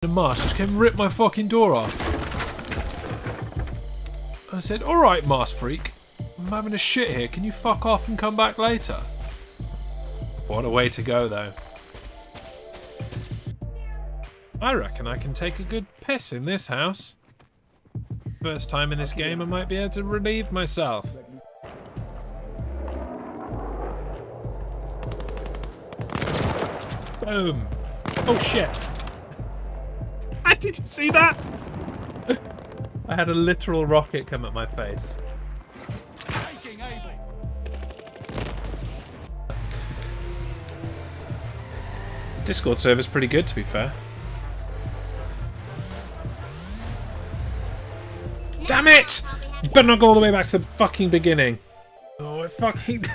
The Mars just came and ripped my fucking door off. I said, alright, Mars freak. I'm having a shit here. Can you fuck off and come back later? What a way to go, though. I reckon I can take a good piss in this house. First time in this game I might be able to relieve myself. Boom. Oh shit. Did you see that? I had a literal rocket come at my face. Discord server's pretty good, to be fair. Damn it! You better not go all the way back to the fucking beginning. Oh, I fucking...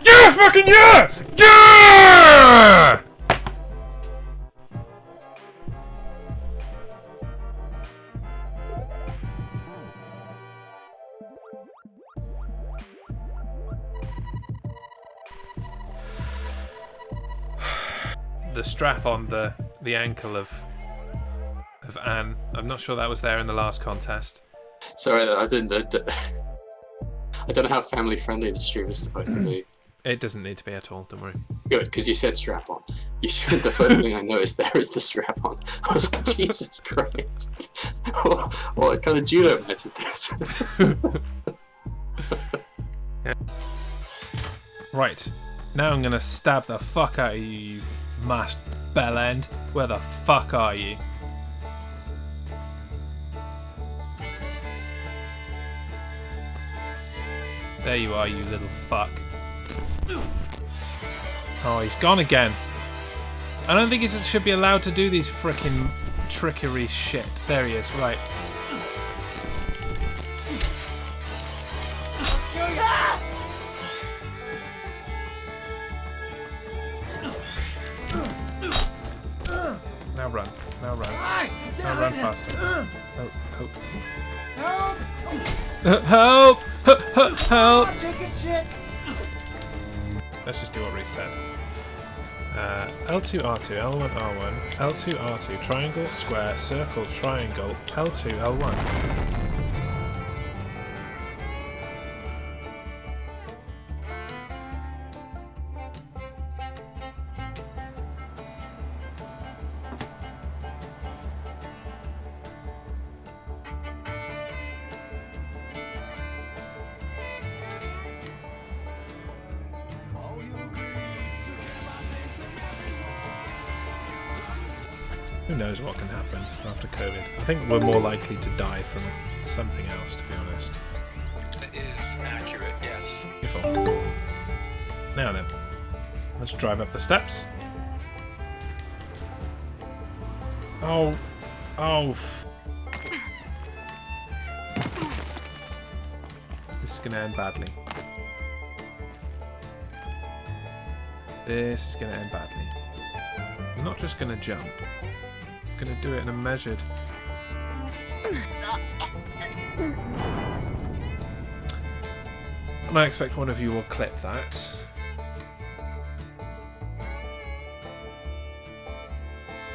Yeah! Fucking yeah! Yeah! The strap on the ankle of Anne. I'm not sure that was there in the last contest. Sorry, I don't know how family friendly the stream is supposed to be. It doesn't need to be at all, don't worry. Good, because you said strap on. You said the first thing I noticed there is the strap on. I was like, Jesus Christ. What kind of judo match is this? Yeah. Right, now I'm gonna stab the fuck out of you, you masked bellend. Where the fuck are you? There you are, you little fuck. Oh, he's gone again. I don't think he should be allowed to do these frickin' trickery shit. There he is, right. Now run. Now run. Now run faster. Oh, oh. Help! Help! Help! Let's just do what Reese said. L2, R2, L1, R1, L2, R2, triangle, square, circle, triangle, L2, L1. Who knows what can happen after COVID? I think we're more likely to die from something else, to be honest. That is accurate, yes. Beautiful. Now then, let's drive up the steps. Oh. Oh. This is going to end badly. This is going to end badly. I'm not just going to jump. I'm going to do it in a measured... And I expect one of you will clip that.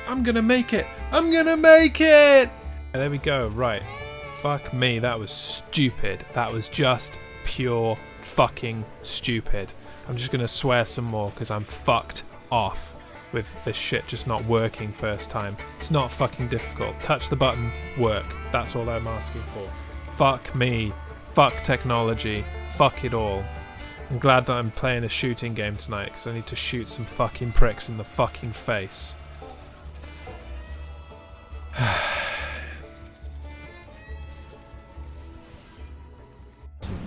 I'm going to make it! I'm going to make it! There we go, right. Fuck me, that was stupid. That was just pure fucking stupid. I'm just going to swear some more because I'm fucked off with this shit just not working first time. It's not fucking difficult. Touch the button, work. That's all I'm asking for. Fuck me. Fuck technology. Fuck it all. I'm glad that I'm playing a shooting game tonight because I need to shoot some fucking pricks in the fucking face.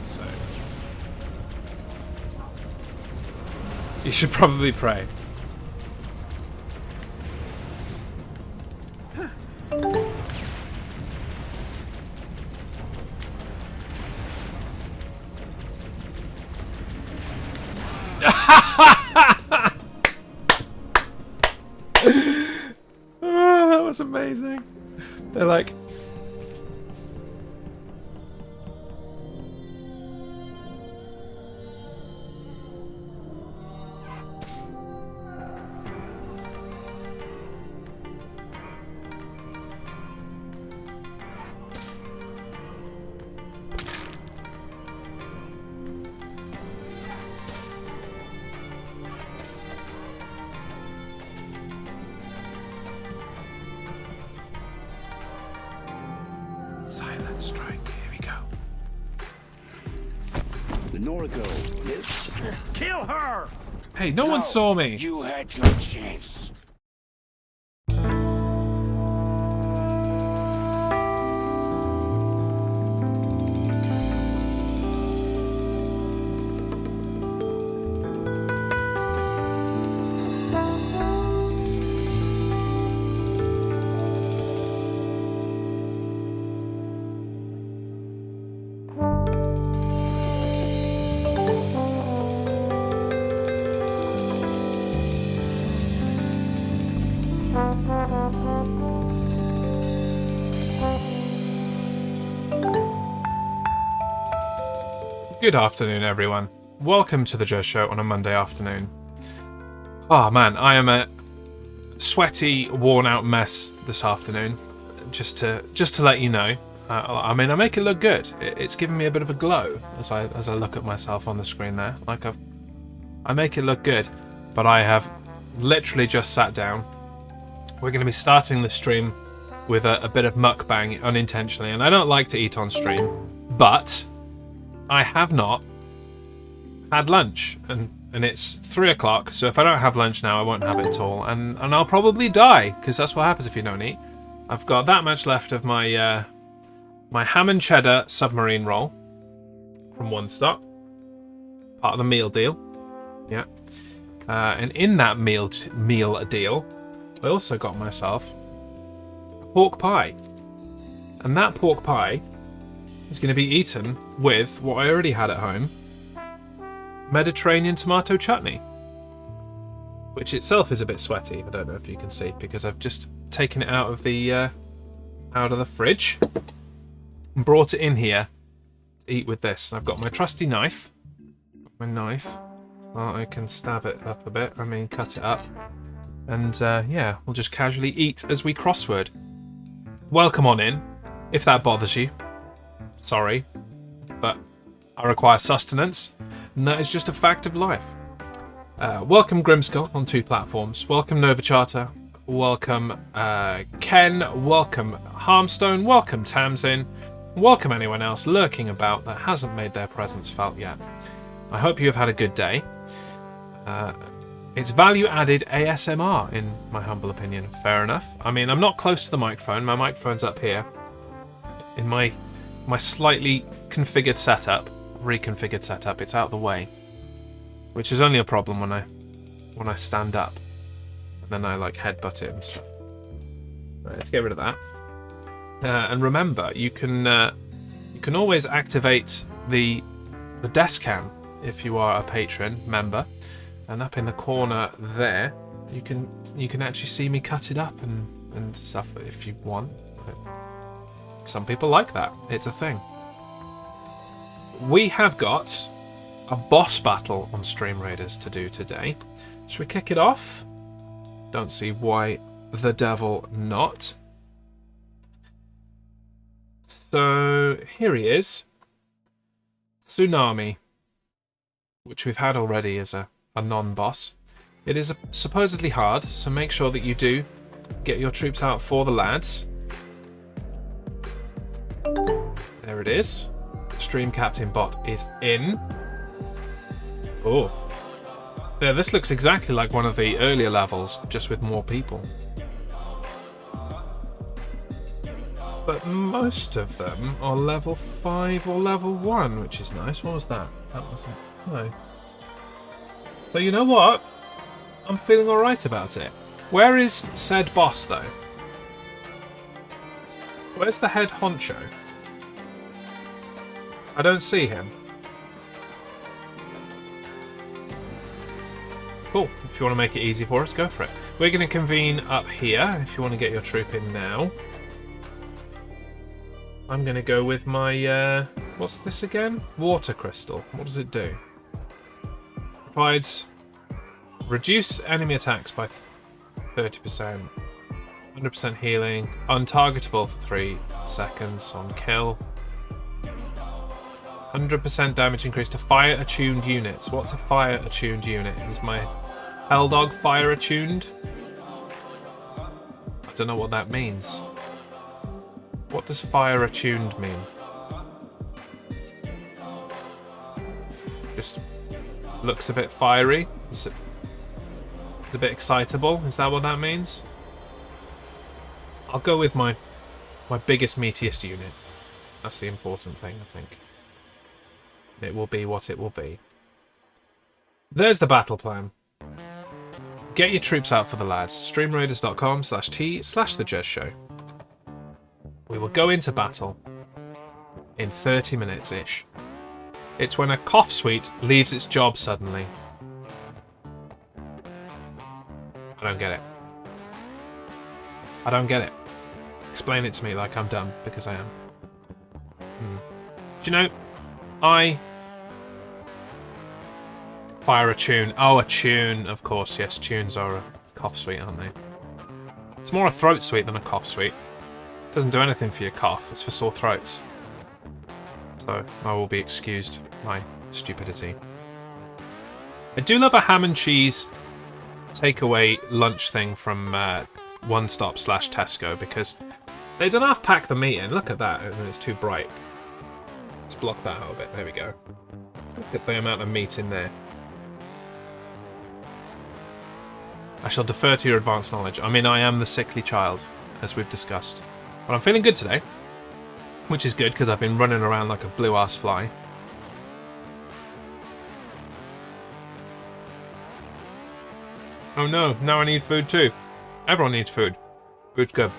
So you should probably pray. Oh, that was amazing. They're like, strike. Here we go. The Norigo lives. Kill her! Hey, no one saw me. You had your chance. Good afternoon, everyone. Welcome to the Jez Show on a Monday afternoon. Oh man, I am a sweaty, worn-out mess this afternoon. Just to let you know, I mean, I make it look good. It's giving me a bit of a glow as I look at myself on the screen there. Like I make it look good, but I have literally just sat down. We're going to be starting the stream with a bit of mukbang unintentionally, and I don't like to eat on stream, but I have not had lunch, and it's 3 o'clock, so if I don't have lunch now, I won't have it at all, and I'll probably die, because that's what happens if you don't eat. I've got that much left of my my ham and cheddar submarine roll from One Stop, part of the meal deal, yeah. And in that meal deal, I also got myself a pork pie, and that pork pie is going to be eaten with what I already had at home, Mediterranean tomato chutney, which itself is a bit sweaty. I don't know if you can see because I've just taken it out of the fridge and brought it in here to eat with this. I've got my trusty knife, so I can stab it up a bit. I mean, cut it up, and yeah, we'll just casually eat as we crossword. Welcome on in, if that bothers you. Sorry, but I require sustenance, and that is just a fact of life. Welcome Grimskull on 2 platforms. Welcome Nova Charter. Welcome Ken. Welcome Harmstone. Welcome Tamsin. Welcome anyone else lurking about that hasn't made their presence felt yet. I hope you have had a good day. It's value-added ASMR, in my humble opinion. Fair enough. I mean, I'm not close to the microphone. My microphone's up here. In my slightly reconfigured setup, it's out of the way, which is only a problem when I stand up, and then I like headbutt it and stuff. Right, let's get rid of that. And remember, you can always activate the desk cam if you are a patron member, and up in the corner there, you can actually see me cut it up and stuff if you want. Some people like that. It's a thing. We have got a boss battle on Stream Raiders to do today. Should we kick it off? Don't see why the devil not. So here he is. Tsunami, which we've had already as a non-boss. It is supposedly hard, so make sure that you do get your troops out for the lads. There it is. Stream Captain Bot is in. Oh. There, this looks exactly like one of the earlier levels, just with more people. But most of them are level 5 or level 1, which is nice. What was that? That wasn't... No. So you know what? I'm feeling alright about it. Where is said boss, though? Where's the head honcho? I don't see him. Cool. If you want to make it easy for us, go for it. We're going to convene up here, if you want to get your troop in now. I'm going to go with my... what's this again? Water crystal. What does it do? Provides... reduce enemy attacks by 30%. 100% healing. Untargetable for 3 seconds on kill. 100% damage increase to fire attuned units. What's a fire attuned unit? Is my Helldog fire attuned? I don't know what that means. What does fire attuned mean? looks a bit fiery. It's a bit excitable. Is that what that means? I'll go with my biggest, meatiest unit. That's the important thing, I think. It will be what it will be. There's the battle plan. Get your troops out for the lads. streamraiders.com/t/thejezshow. We will go into battle in 30 minutes-ish. It's when a cough suite leaves its job suddenly. I don't get it. I don't get it. Explain it to me like I'm dumb, because I am. Do you know, I fire a tune. Oh, a tune, of course, yes. Tunes are a cough suite, aren't they? It's more a throat suite than a cough suite. It doesn't do anything for your cough. It's for sore throats. So, I will be excused my stupidity. I do love a ham and cheese takeaway lunch thing from One Stop / Tesco, because they don't half pack the meat in. Look at that. It's too bright. Let's block that out a bit. There we go. Look at the amount of meat in there. I shall defer to your advanced knowledge. I mean, I am the sickly child, as we've discussed. But I'm feeling good today, which is good because I've been running around like a blue-ass fly. Oh no, now I need food too. Everyone needs food. Food's good.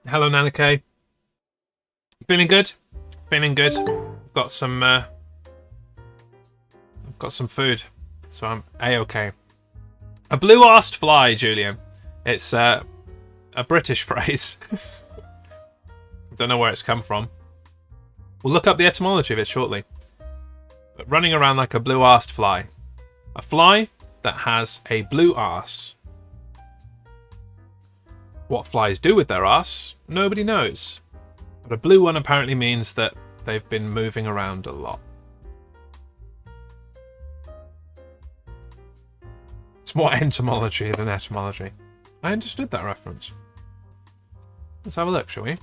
Hello, Nana K. Feeling good? Feeling good. Got some. I've got some food, so I'm a-okay. A blue-arsed fly, Julian. It's a British phrase. Don't know where it's come from. We'll look up the etymology of it shortly. But running around like a blue-arsed fly. A fly that has a blue arse. What flies do with their arse, nobody knows. But a blue one apparently means that they've been moving around a lot. It's more entomology than etymology. I understood that reference. Let's have a look, shall we?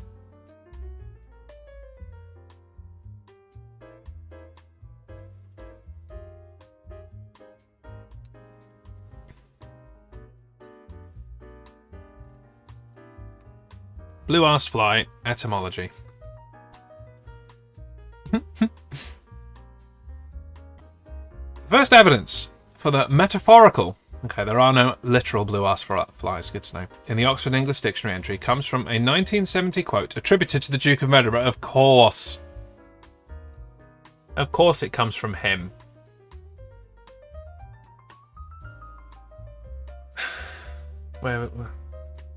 Blue-arsed fly, etymology. First evidence for the metaphorical. Okay, there are no literal blue-arsed flies, good to know. In the Oxford English Dictionary entry comes from a 1970 quote attributed to the Duke of Edinburgh. Of course. Of course it comes from him. Where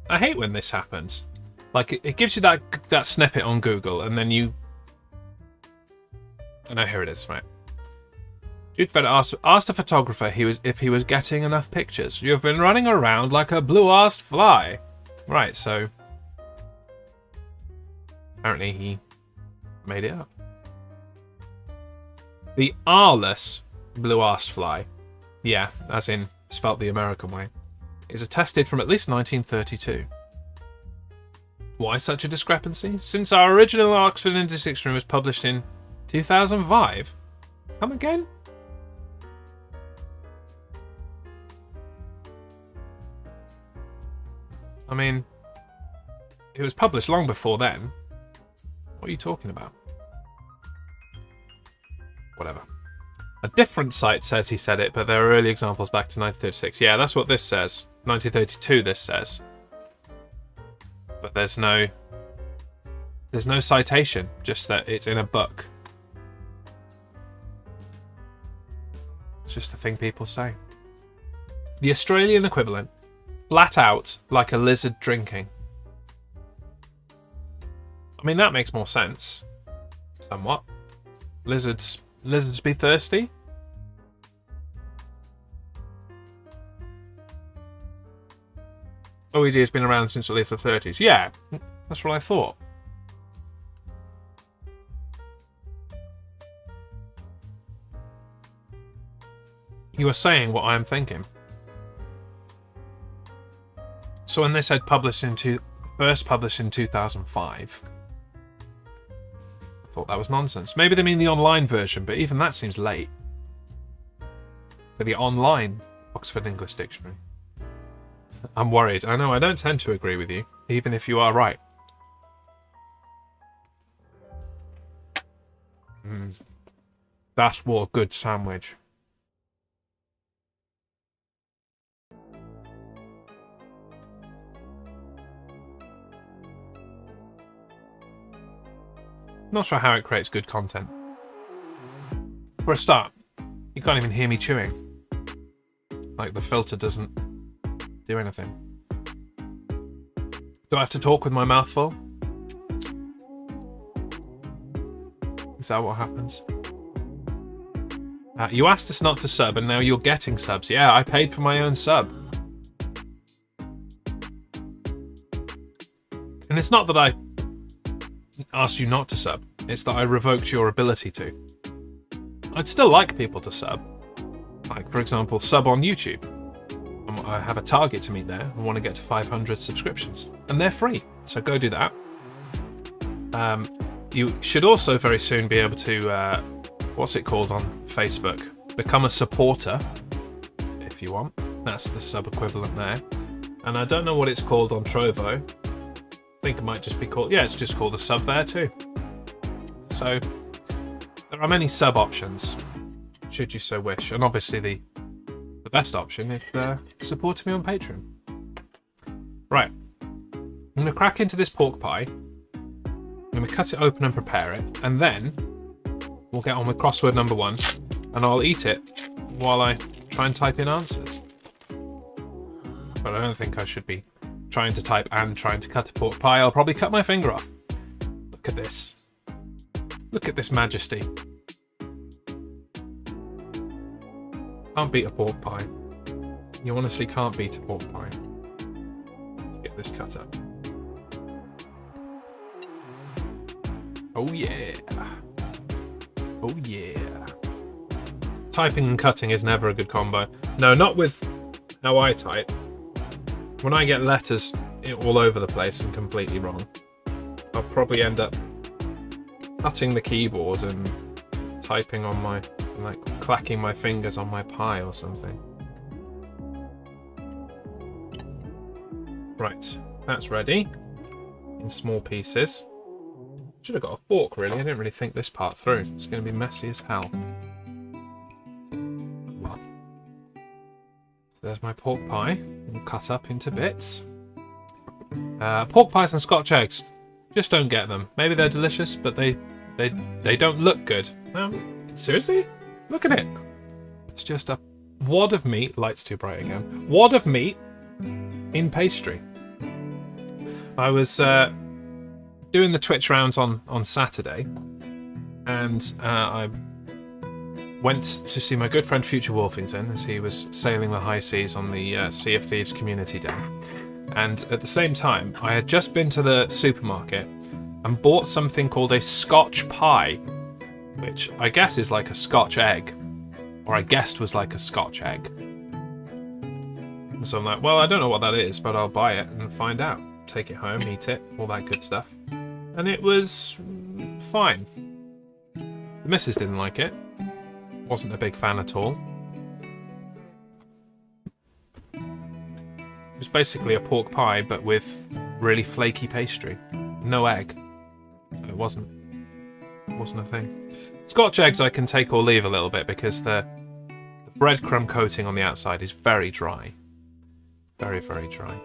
I hate when this happens. Like, it gives you that snippet on Google, and then you... Oh no, here it is, right. Duke of Edinburgh asked a photographer if he was getting enough pictures. You have been running around like a blue-arsed fly. Right, so... Apparently he made it up. The R-less blue-arsed fly, yeah, as in spelt the American way, is attested from at least 1932. Why such a discrepancy? Since our original Oxford English Dictionary was published in 2005. Come again? I mean, it was published long before then. What are you talking about? Whatever. A different site says he said it, but there are early examples back to 1936. Yeah, that's what this says. 1932 this says. But there's no citation, just that it's in a book. It's just a thing people say. The Australian equivalent, flat out like a lizard drinking. I mean, that makes more sense. Somewhat. Lizards be thirsty? OED has been around since at least the 30s. Yeah, that's what I thought. You are saying what I am thinking. So when they said published in first published in 2005. I thought that was nonsense. Maybe they mean the online version, but even that seems late. For the online Oxford English Dictionary. I'm worried. I know I don't tend to agree with you, even if you are right. That's what a good sandwich. Not sure how it creates good content. For a start, you can't even hear me chewing. Like, the filter doesn't do anything. Do I have to talk with my mouth full? Is that what happens? You asked us not to sub, and now you're getting subs. Yeah, I paid for my own sub. And it's not that I asked you not to sub, it's that I revoked your ability to. I'd still like people to sub. Like, for example, sub on YouTube. I have a target to meet there. I want to get to 500 subscriptions. And they're free, so go do that. You should also very soon be able to, what's it called on Facebook? Become a supporter, if you want. That's the sub equivalent there. And I don't know what it's called on Trovo. I think it might just be called, yeah, it's just called a sub there too. So there are many sub options, should you so wish. And obviously the best option is supporting me on Patreon. Right, I'm going to crack into this pork pie. I'm going to cut it open and prepare it, and then we'll get on with crossword number 1, and I'll eat it while I try and type in answers. But I don't think I should be trying to type and trying to cut a pork pie. I'll probably cut my finger off. Look at this. Look at this majesty. Can't beat a pork pie. You honestly can't beat a pork pie. Let's get this cut up. Oh yeah. Oh yeah. Typing and cutting is never a good combo. No, not with how I type. When I get letters all over the place and completely wrong, I'll probably end up cutting the keyboard and typing on my, like, clacking my fingers on my pie or something. Right, that's ready. In small pieces. Should have got a fork, really. I didn't really think this part through. It's going to be messy as hell. Well, so there's my pork pie, all cut up into bits. Pork pies and Scotch eggs. Just don't get them. Maybe they're delicious, but they don't look good. No, seriously? Look at it. It's just a wad of meat. Light's too bright again. Wad of meat in pastry. I was doing the Twitch rounds on Saturday, and I went to see my good friend Future Wolfington as he was sailing the high seas on the Sea of Thieves Community Day. And at the same time, I had just been to the supermarket and bought something called a Scotch pie, which I guess is like a Scotch egg, or I guessed was like a Scotch egg. And so I'm like, well, I don't know what that is, but I'll buy it and find out. Take it home, eat it, all that good stuff. And it was fine. The missus didn't like it. Wasn't a big fan at all. It was basically a pork pie, but with really flaky pastry. No egg. It wasn't a thing. Scotch eggs I can take or leave a little bit because the breadcrumb coating on the outside is very dry. Very, very dry.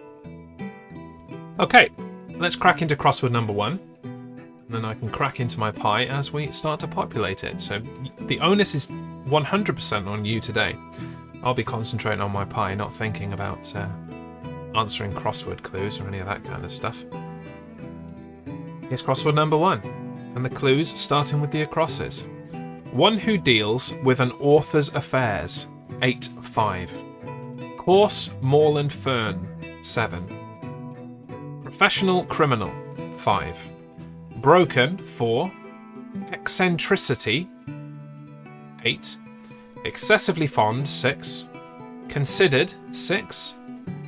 Okay, let's crack into crossword number 1. And then I can crack into my pie as we start to populate it. So the onus is 100% on you today. I'll be concentrating on my pie, not thinking about answering crossword clues or any of that kind of stuff. Here's crossword number 1. And the clues starting with the acrosses. One who deals with an author's affairs. 8-5. Coarse moorland fern. 7. Professional criminal. 5. Broken. 4. Eccentricity. 8. Excessively fond. 6. Considered. 6.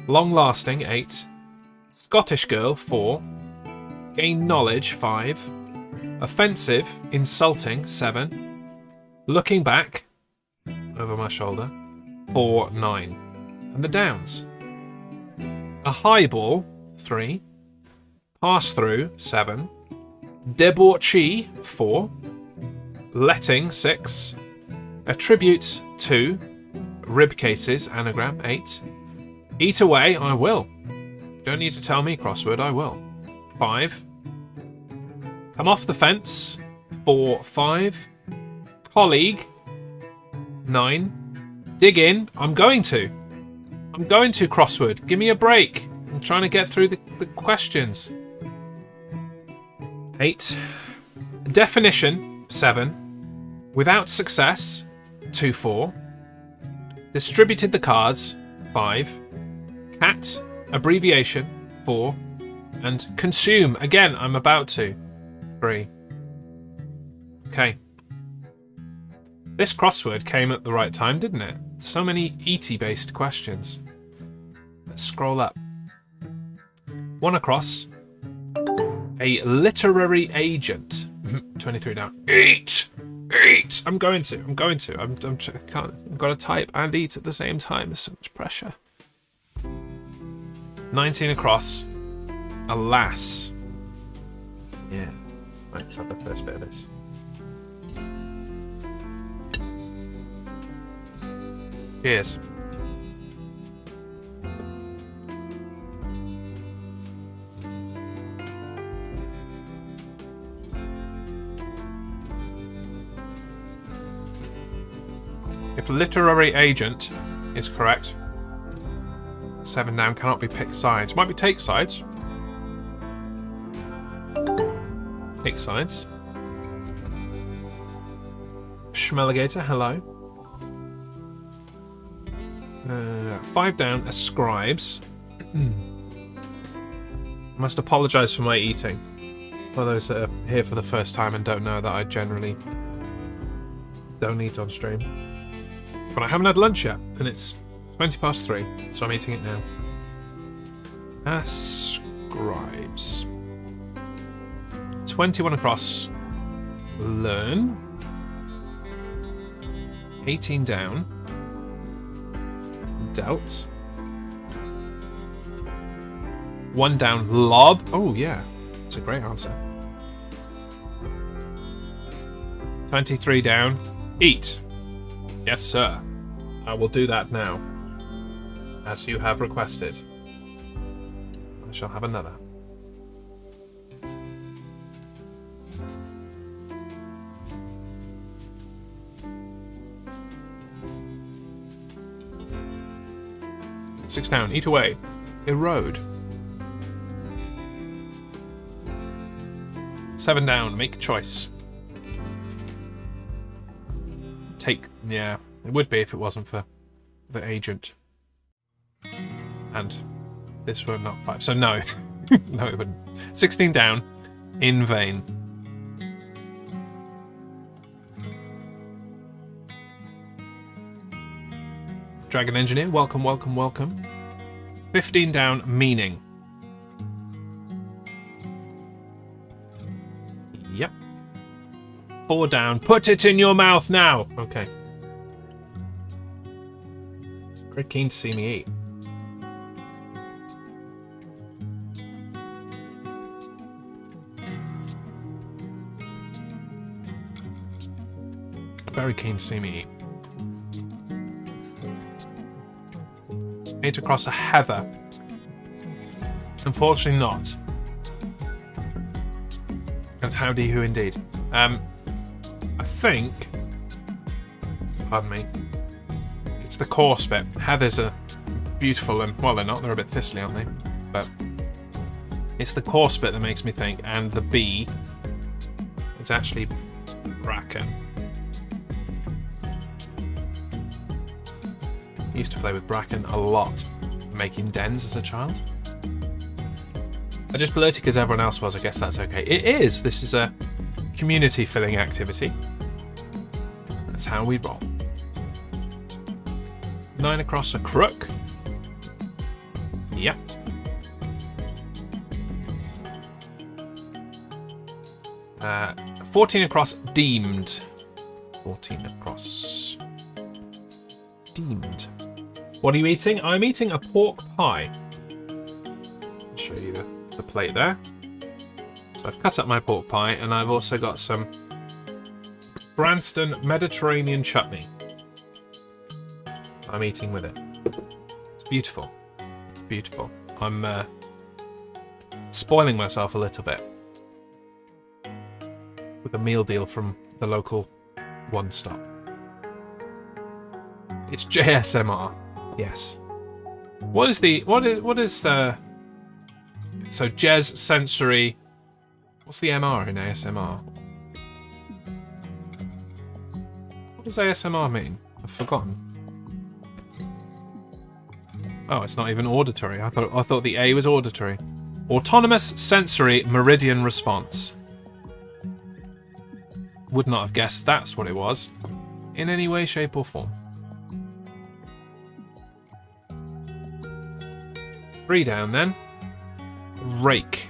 Long lasting. 8. Scottish girl, 4. Gain knowledge, 5. Offensive, insulting, 7. Looking back, over my shoulder, 4, 9. And the downs. A highball, 3. Pass through, 7. Debauchee, 4. Letting, 6. Attributes, 2. Rib cases, anagram, 8. Eat away, I will. Don't need to tell me, crossword, I will. 5. Come off the fence, 4, 5. Colleague, 9. Dig in, I'm going to, crossword. Give me a break. I'm trying to get through the questions. 8. Definition, 7. Without success, 2, 4. Distributed the cards, 5. Cat, abbreviation, 4. And consume, again, I'm about to, 3. Okay. This crossword came at the right time, didn't it? So many ET-based questions. Let's scroll up. 1 across. A literary agent. 23 down. Eat! I'm going to. I've got to type and eat at the same time. There's so much pressure. 19 across. Alas. Yeah. Right, let's have the first bit of this. Cheers. If literary agent is correct, 7 down cannot be pick sides. Might be take sides. Take sides. Schmelligator, hello. 5 down, ascribes. I must apologise for my eating. For those that are here for the first time and don't know that I generally don't eat on stream. But I haven't had lunch yet, and it's 20 past 3, so I'm eating it now. Ascribes. 21 across. Learn. 18 down. Dealt. 1 down. Lob. Oh, yeah. It's a great answer. 23 down. Eat. Yes, sir. I will do that now. As you have requested. I shall have another. Six down. Eat away. Erode. 7 down. Make choice. Take. Yeah, it would be if it wasn't for the agent. And this were not 5. So no. No, it wouldn't. 16 down. In vain. Dragon Engineer, welcome, welcome, welcome. 15 down, meaning. Yep. 4 down, put it in your mouth now! Okay. Very keen to see me eat. Very keen to see me eat. 8 across a heather. Unfortunately not. And howdy who indeed. I think, pardon me, it's the coarse bit. Heathers are beautiful and, well, they're not, they're a bit thistly, aren't they? But it's the coarse bit that makes me think, and the B, it's actually bracken. I used to play with bracken a lot, making dens as a child. I just blurted because everyone else was, I guess that's okay. It is! This is a community-filling activity. That's how we roll. 9 across a crook. Yep. 14 across, deemed. 14 across. Deemed. What are you eating? I'm eating a pork pie. I'll show you the plate there. So I've cut up my pork pie, and I've also got some Branston Mediterranean chutney. I'm eating with it. It's beautiful. It's beautiful. I'm spoiling myself a little bit with a meal deal from the local One Stop. It's JSMR. Yes. What is the so Jez sensory? What's the MR in ASMR? What does ASMR mean? I've forgotten. Oh, it's not even auditory. I thought the A was auditory. Autonomous sensory meridian response. Would not have guessed that's what it was in any way, shape, or form. 3 down then. Rake.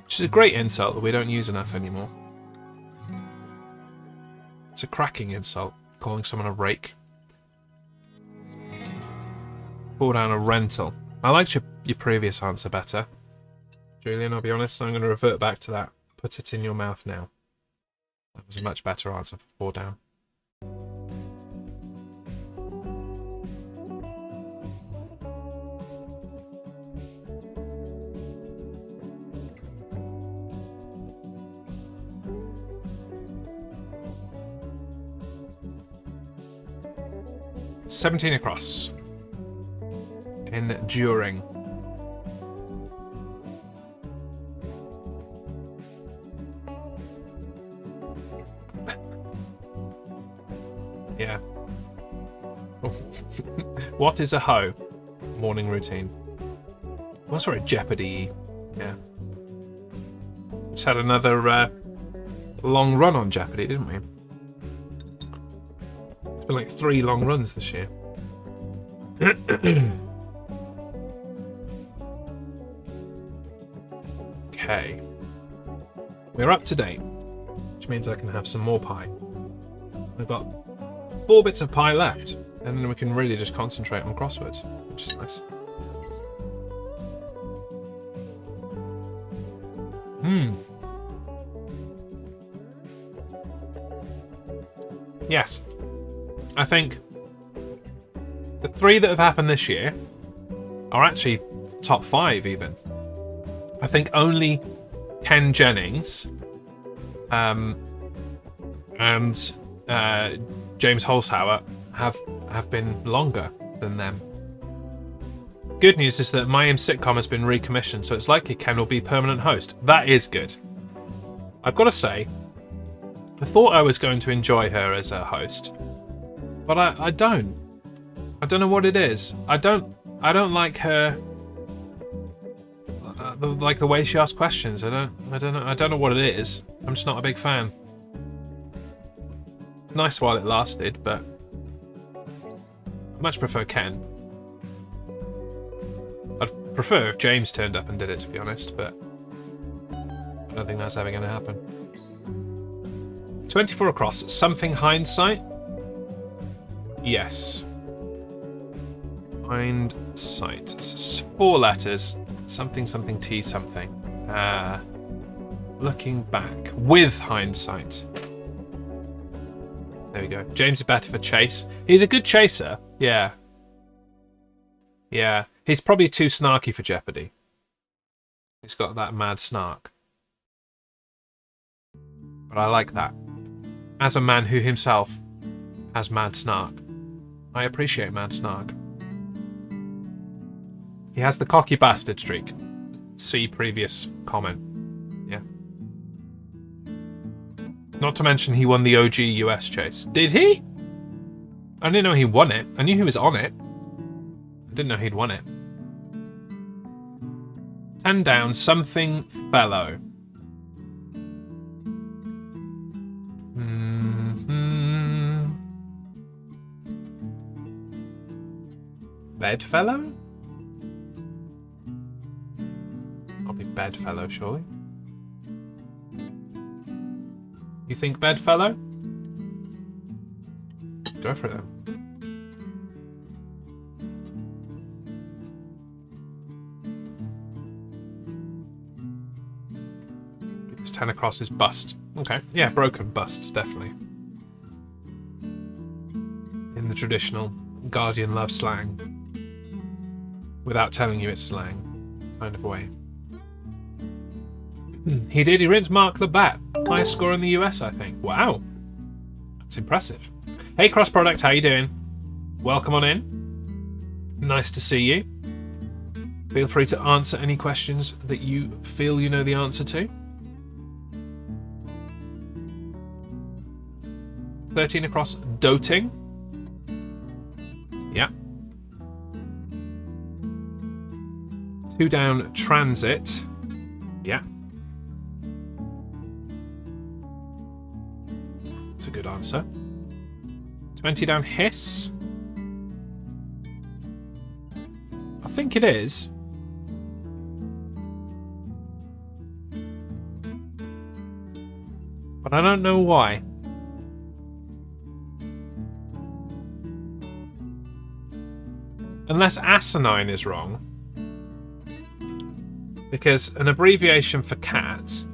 Which is a great insult that we don't use enough anymore. It's a cracking insult, calling someone a rake. 4 down, a rental. I liked your previous answer better, Julian, I'll be honest. I'm going to revert back to that. Put it in your mouth now. That was a much better answer for 4 down. $17 across. Enduring. Yeah. What is a hoe? Morning routine. Oh, sorry, Jeopardy. Yeah. Just had another long run on Jeopardy, didn't we? It's been like 3 long runs this year. Okay. We're up to date, which means I can have some more pie. I've got 4 bits of pie left, and then we can really just concentrate on crosswords, which is nice. Yes. I think the 3 that have happened this year are actually top 5 even. I think only Ken Jennings and James Holzhauer have been longer than them. Good news is that My sitcom has been recommissioned, so it's likely Ken will be permanent host. That is good. I've got to say, I thought I was going to enjoy her as a host, but I don't. I don't know what it is. I don't like her. Like the way she asks questions. I don't know what it is. I'm just not a big fan. It's nice while it lasted, but I much prefer Ken. I'd prefer if James turned up and did it, to be honest, but I don't think that's ever going to happen. 24 across. Something hindsight? Yes. Hindsight. It's 4 letters. Something, something, T, something. Looking back. With hindsight. There we go. James is better for chase. He's a good chaser. Yeah. Yeah. He's probably too snarky for Jeopardy. He's got that mad snark. But I like that. As a man who himself has mad snark, I appreciate mad snark. He has the cocky bastard streak. See previous comment. Yeah. Not to mention he won the OG US chase. Did he? I didn't know he won it. I knew he was on it. I didn't know he'd won it. 10 down, something fellow. Bedfellow? I'll be bedfellow, surely. You think bedfellow? Go for it then. It's 10 across is bust. Okay, yeah, broken bust, definitely. In the traditional Guardian love slang. Without telling you it's slang, kind of way. He did. He rinsed Mark the Bat. Highest score in the US, I think. Wow. That's impressive. Hey, Cross Product, how you doing? Welcome on in. Nice to see you. Feel free to answer any questions that you feel you know the answer to. 13 across, doting. Yeah. 2 down, transit. Yeah. That's a good answer. 20 down, hiss. I think it is. But I don't know why. Unless asinine is wrong. Because an abbreviation for cat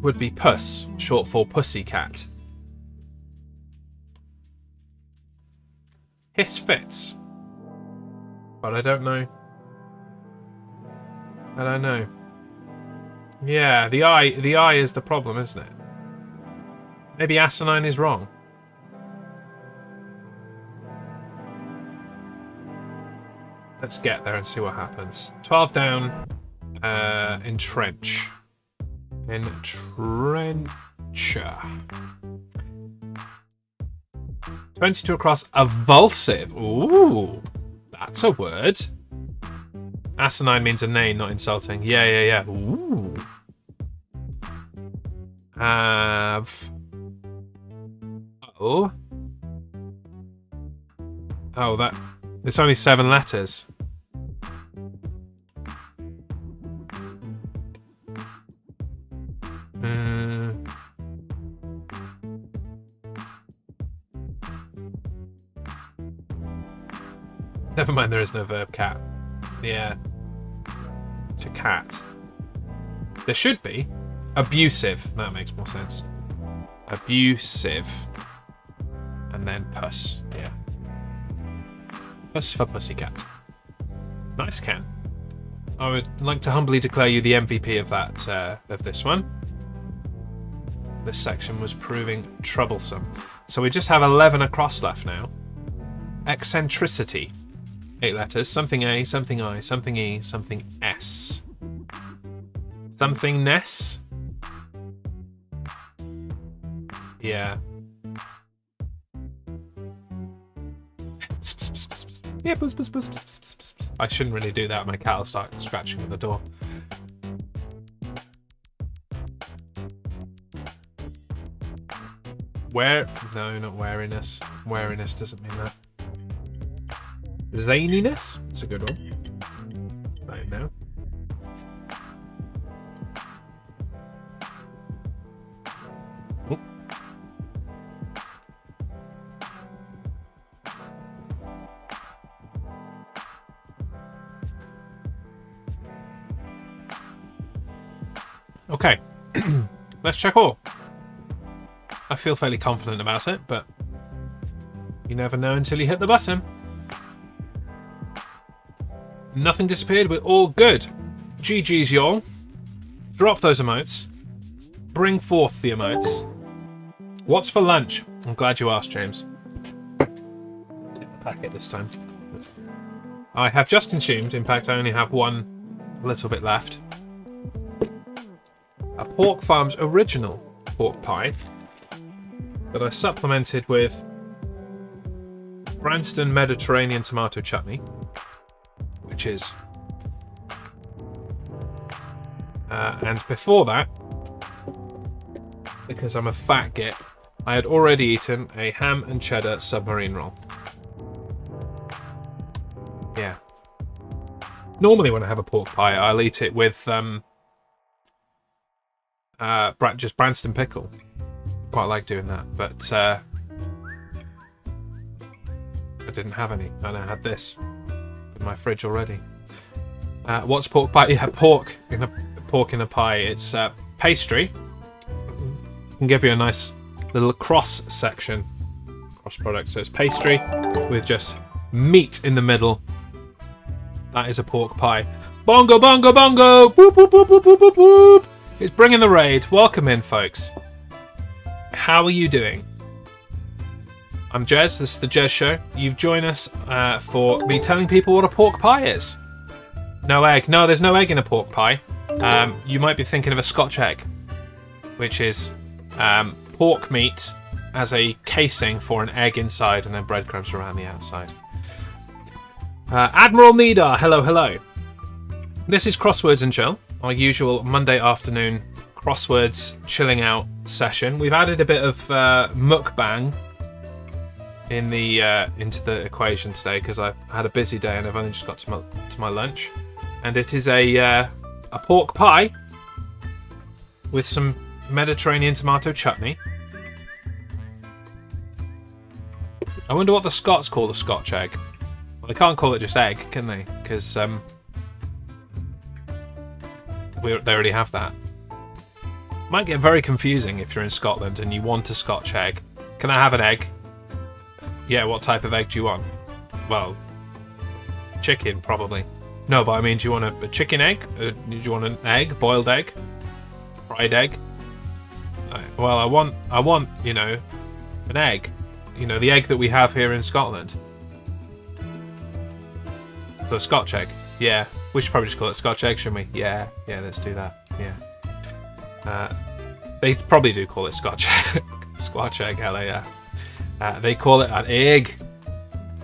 would be puss, short for pussycat. Hiss fits. But I don't know. I don't know. Yeah, the I is the problem, isn't it? Maybe asinine is wrong. Let's get there and see what happens. 12 down, entrench. Entrencher. 22 across, avulsive. Ooh, that's a word. Asinine means a name, not insulting. Yeah. Ooh. Oh, that... It's only 7 letters. Never mind, there is no verb cat. Yeah. To cat. There should be. Abusive. That makes more sense. Abusive. And then puss. Yeah. Puss for pussycat. Nice, Ken. I would like to humbly declare you the MVP of that, of this one. This section was proving troublesome. So we just have 11 across left now. Eccentricity. 8 letters. Something A, something I, something E, something S. Something Ness? Yeah. Yeah, buzz. I shouldn't really do that. My cat will start scratching at the door. Where? No, not wariness. Wariness doesn't mean that. Zaniness? It's a good one. Right now. Oh. Okay. Let's check all. I feel fairly confident about it, but you never know until you hit the button. Nothing disappeared, we're all good. GG's, y'all. Drop those emotes. Bring forth the emotes. What's for lunch? I'm glad you asked, James. Take the packet this time. I have just consumed, in fact I only have one little bit left. A Pork Farm's original pork pie that I supplemented with Branston Mediterranean tomato chutney, which is... and before that, because I'm a fat git, I had already eaten a ham and cheddar submarine roll. Yeah. Normally when I have a pork pie, I'll eat it with just Branston pickle. Quite like doing that, but I didn't have any, and I had this in my fridge already. What's pork pie? Yeah, pork in a pie. It's pastry. I can give you a nice little cross section, cross product. So it's pastry with just meat in the middle. That is a pork pie. Bongo, bongo, bongo! Boop, boop, boop, boop, boop, boop, boop! It's bringing the raid. Welcome in, folks. How are you doing? I'm Jez. This is the Jez Show. You've joined us for me telling people what a pork pie is. No egg. No, there's no egg in a pork pie. You might be thinking of a Scotch egg, which is pork meat as a casing for an egg inside and then breadcrumbs around the outside. Admiral Nidar, hello, hello. This is Crosswords and Chill, our usual Monday afternoon crosswords chilling out session. We've added a bit of mukbang in the into the equation today because I've had a busy day and I've only just got to my lunch, and it is a pork pie with some Mediterranean tomato chutney. I wonder what the Scots call a Scotch egg. Well, they can't call it just egg, can they? Because they already have that. Might get very confusing if you're in Scotland and you want a Scotch egg. Can I have an egg? Yeah, what type of egg do you want? Well, chicken, probably. No, but I mean, do you want a chicken egg? Do you want an egg? Boiled egg? Fried egg? Well, I want, you know, an egg. You know, the egg that we have here in Scotland. So a Scotch egg. Yeah, we should probably just call it Scotch egg, shouldn't we? Yeah, let's do that. Yeah. They probably do call it Scotch egg. Scotch egg, hell yeah. They call it an egg.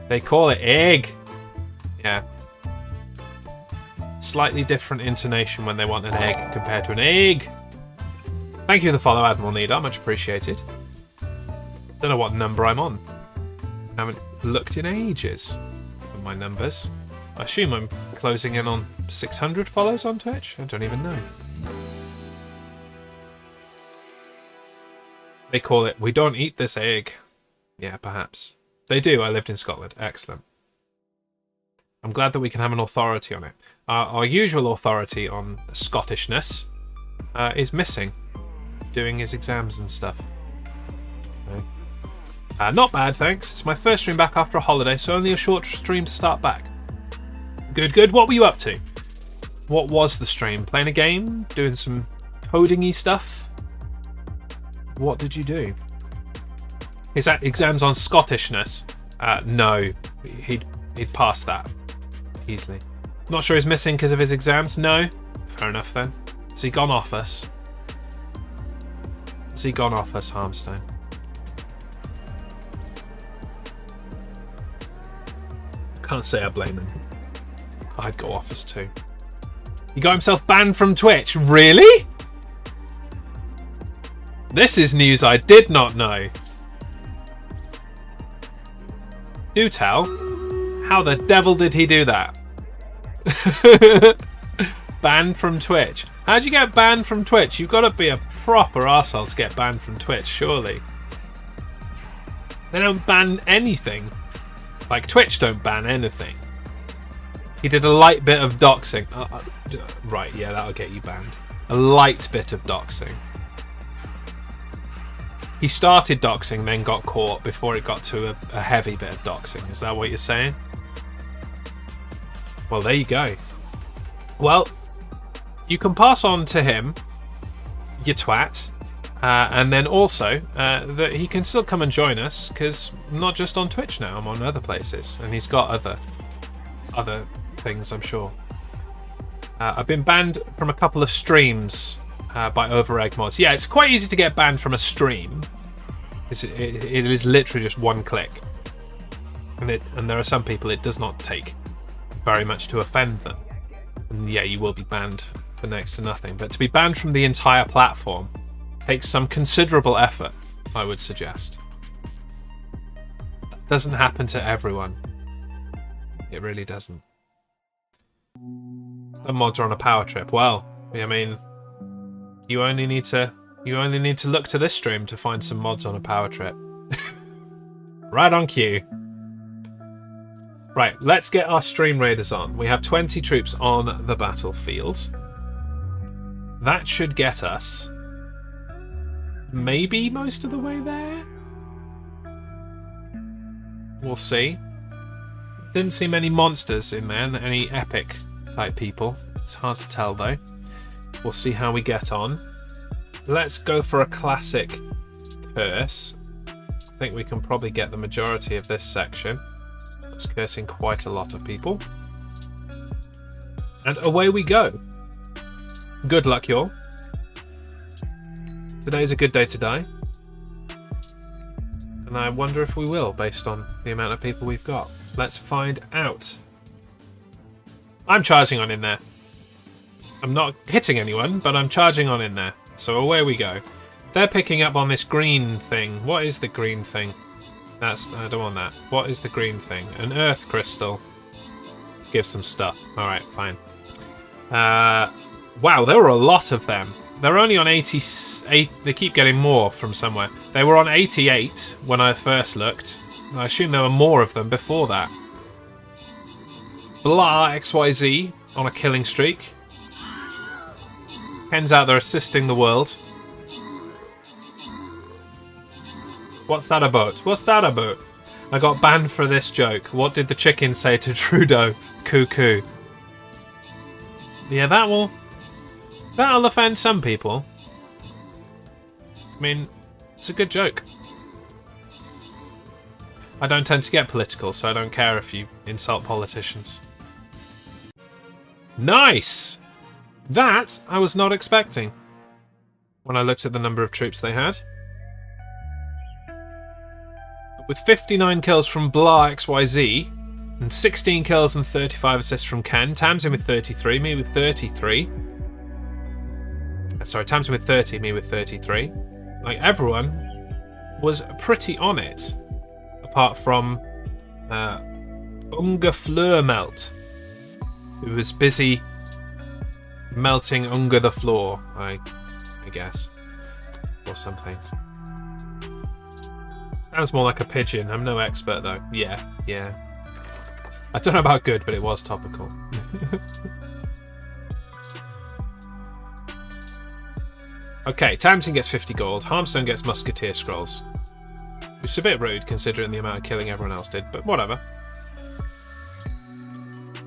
They call it egg. Yeah. Slightly different intonation when they want an egg compared to an egg. Thank you for the follow, Admiral Nidar. Much appreciated. Don't know what number I'm on. I haven't looked in ages at my numbers. I assume I'm closing in on 600 follows on Twitch. I don't even know. They call it, we don't eat this egg. Yeah, perhaps. They do. I lived in Scotland. Excellent. I'm glad that we can have an authority on it. Our usual authority on Scottishness is missing. Doing his exams and stuff. So, not bad, thanks. It's my first stream back after a holiday, so only a short stream to start back. Good. What were you up to? What was the stream? Playing a game? Doing some coding-y stuff? What did you do? Is that exams on Scottishness? No. He'd pass that easily. Not sure he's missing because of his exams? No. Fair enough then. Has he gone off us? Has he gone off us, Harmstone? Can't say I blame him. I'd go off us too. He got himself banned from Twitch. Really? This is news I did not know. Do tell. How the devil did he do that? Banned from Twitch. How'd you get banned from Twitch? You've got to be a proper arsehole to get banned from Twitch, surely. They don't ban anything. Like, Twitch don't ban anything. He did a light bit of doxing. Right, yeah, that'll get you banned. A light bit of doxing. He started doxing, then got caught before it got to a heavy bit of doxing. Is that what you're saying? Well, there you go. Well, you can pass on to him, you twat, and then also that he can still come and join us, because I'm not just on Twitch now, I'm on other places, and he's got other things, I'm sure. I've been banned from a couple of streams by Overegg mods. Yeah, it's quite easy to get banned from a stream. It is literally just one click, and there are some people it does not take very much to offend them, and yeah, you will be banned for next to nothing. But to be banned from the entire platform takes some considerable effort, I would suggest. That doesn't happen to everyone. It really doesn't. Some mods are on a power trip. Well, I mean, You only need to look to this stream to find some mods on a power trip. Right on cue. Right, let's get our stream raiders on. We have 20 troops on the battlefield. That should get us maybe most of the way there. We'll see. Didn't see many monsters in there, any epic type people. It's hard to tell though. We'll see how we get on. Let's go for a classic curse. I think we can probably get the majority of this section. It's cursing quite a lot of people. And away we go. Good luck, y'all. Today's a good day to die. And I wonder if we will, based on the amount of people we've got. Let's find out. I'm charging on in there. I'm not hitting anyone, but I'm charging on in there. So away we go. They're picking up on this green thing. What is the green thing? I don't want that. What is the green thing? An earth crystal. Give some stuff. Alright, fine. Wow, there were a lot of them. They're only on 88. They keep getting more from somewhere. They were on 88 when I first looked. I assume there were more of them before that. Blah XYZ on a killing streak. Ken's out there assisting the world. What's that about? What's that about? I got banned for this joke. What did the chicken say to Trudeau? Cuckoo. Yeah, that'll offend some people. I mean, it's a good joke. I don't tend to get political, so I don't care if you insult politicians. Nice! That I was not expecting when I looked at the number of troops they had. With 59 kills from Blah XYZ, and 16 kills and 35 assists from Ken, Tamsin with 33, me with 33. Sorry, Tamsin with 30, me with 33. Like, everyone was pretty on it. Apart from Unga Fleurmelt, who was busy melting Unga the floor, I guess. Or something. Sounds more like a pigeon. I'm no expert though. Yeah. I don't know about good, but it was topical. Okay, Tamsin gets 50 gold. Harmstone gets Musketeer Scrolls. Which is a bit rude considering the amount of killing everyone else did, but whatever.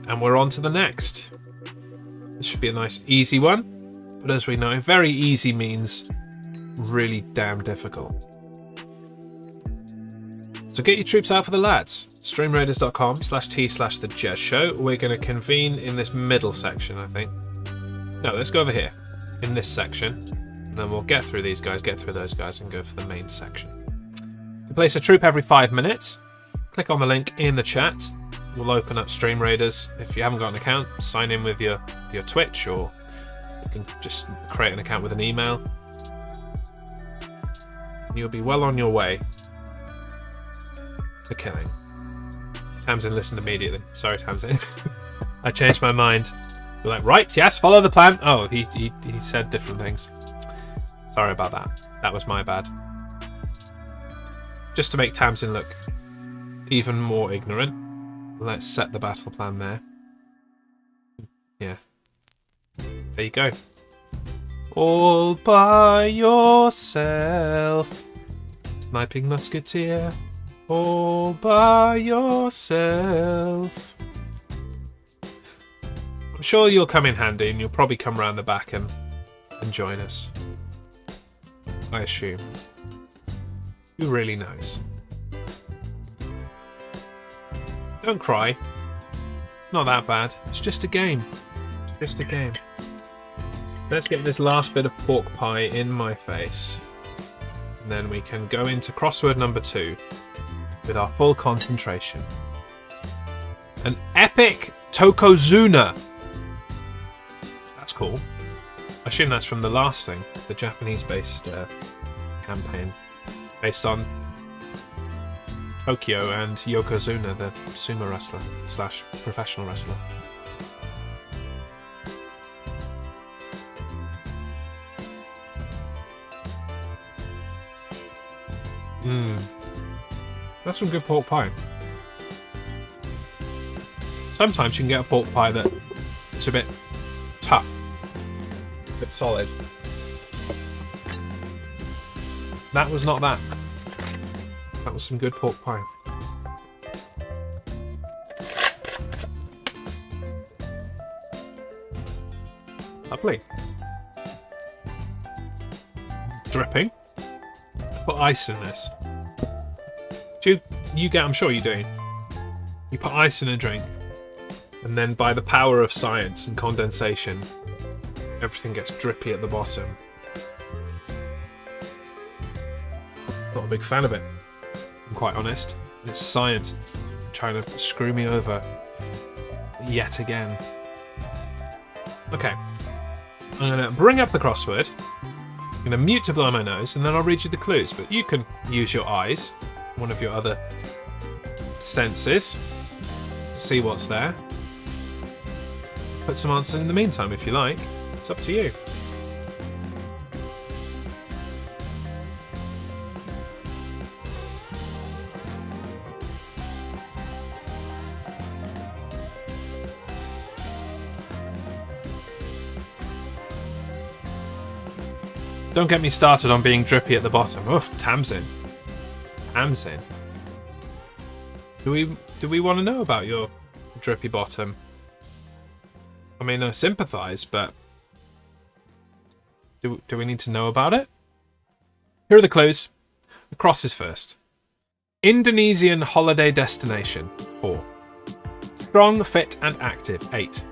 And we're on to the next. This should be a nice easy one. But as we know, very easy means really damn difficult. So get your troops out for the lads. Streamraiders.com/t/thejezshow. We're going to convene in this middle section, I think. No, let's go over here. In this section. And then we'll get through these guys, get through those guys, and go for the main section. You place a troop every 5 minutes. Click on the link in the chat. We'll open up Stream Raiders. If you haven't got an account, sign in with your Twitch, or you can just create an account with an email. And you'll be well on your way to killing. Tamsin listened immediately. Sorry, Tamsin. I changed my mind. You're like, right, yes, follow the plan. Oh, he said different things. Sorry about that. That was my bad. Just to make Tamsin look even more ignorant, let's set the battle plan there. Yeah. There you go. All by yourself. Sniping musketeer. All by yourself. I'm sure you'll come in handy and you'll probably come round the back and join us. I assume. Who really knows? Don't cry. It's not that bad. It's just a game. It's just a game. Let's get this last bit of pork pie in my face. And then we can go into crossword number 2 with our full concentration. An epic Tokozuna. That's cool. I assume that's from the last thing, the Japanese-based campaign, based on Tokyo and Yokozuna, the sumo wrestler / professional wrestler. That's some good pork pie. Sometimes you can get a pork pie that it's a bit tough, a bit solid. That was not that. That was some good pork pie. Lovely. Dripping. Put ice in this. You get, I'm sure you do. You put ice in a drink, and then by the power of science and condensation, everything gets drippy at the bottom. Not a big fan of it, I'm quite honest. It's science trying to screw me over yet again. Okay, I'm going to bring up the crossword. I'm going to mute to blow my nose, and then I'll read you the clues. But you can use your eyes, one of your other senses, to see what's there. Put some answers in the meantime if you like. It's up to you. Don't get me started on being drippy at the bottom. Oof, Tamsin. Tamsin. Do we want to know about your drippy bottom? I mean, I sympathise, but do we need to know about it? Here are the clues. The cross is first. Indonesian holiday destination, 4. Strong, fit and active, 8.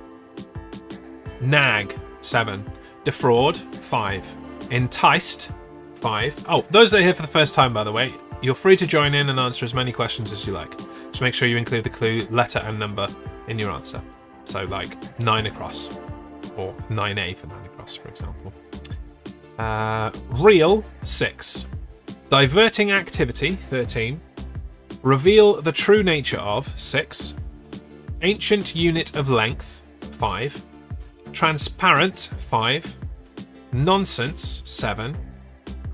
Nag, 7. Defraud, 5. Enticed, 5. Oh, those that are here for the first time, by the way, you're free to join in and answer as many questions as you like. Just make sure you include the clue, letter and number in your answer. So like 9 across, or 9A for 9 across, for example. Real, 6. Diverting activity, 13. Reveal the true nature of, 6. Ancient unit of length, 5. Transparent, 5. Nonsense, 7.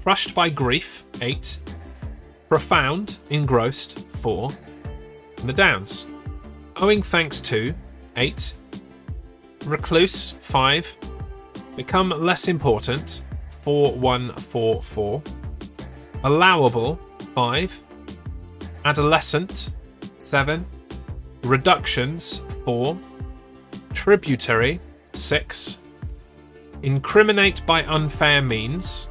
Crushed by grief, 8. Profound, engrossed, 4. And the downs. Owing thanks to, 8. Recluse, 5. Become less important, 4144. Allowable, 5. Adolescent, 7. Reductions, 4. Tributary, 6. Incriminate by unfair means.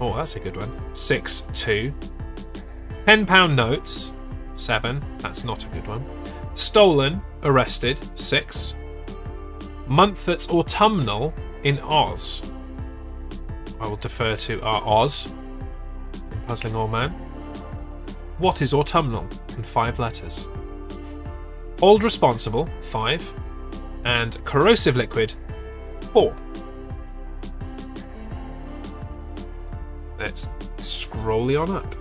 Oh, that's a good one. 6, 2. £10 notes. 7. That's not a good one. Stolen. Arrested. 6. Month that's autumnal in Oz. I will defer to our Oz in Puzzling Old Man. What is autumnal in 5 letters? Old responsible. 5. And corrosive liquid. 4. Let's scroll on up.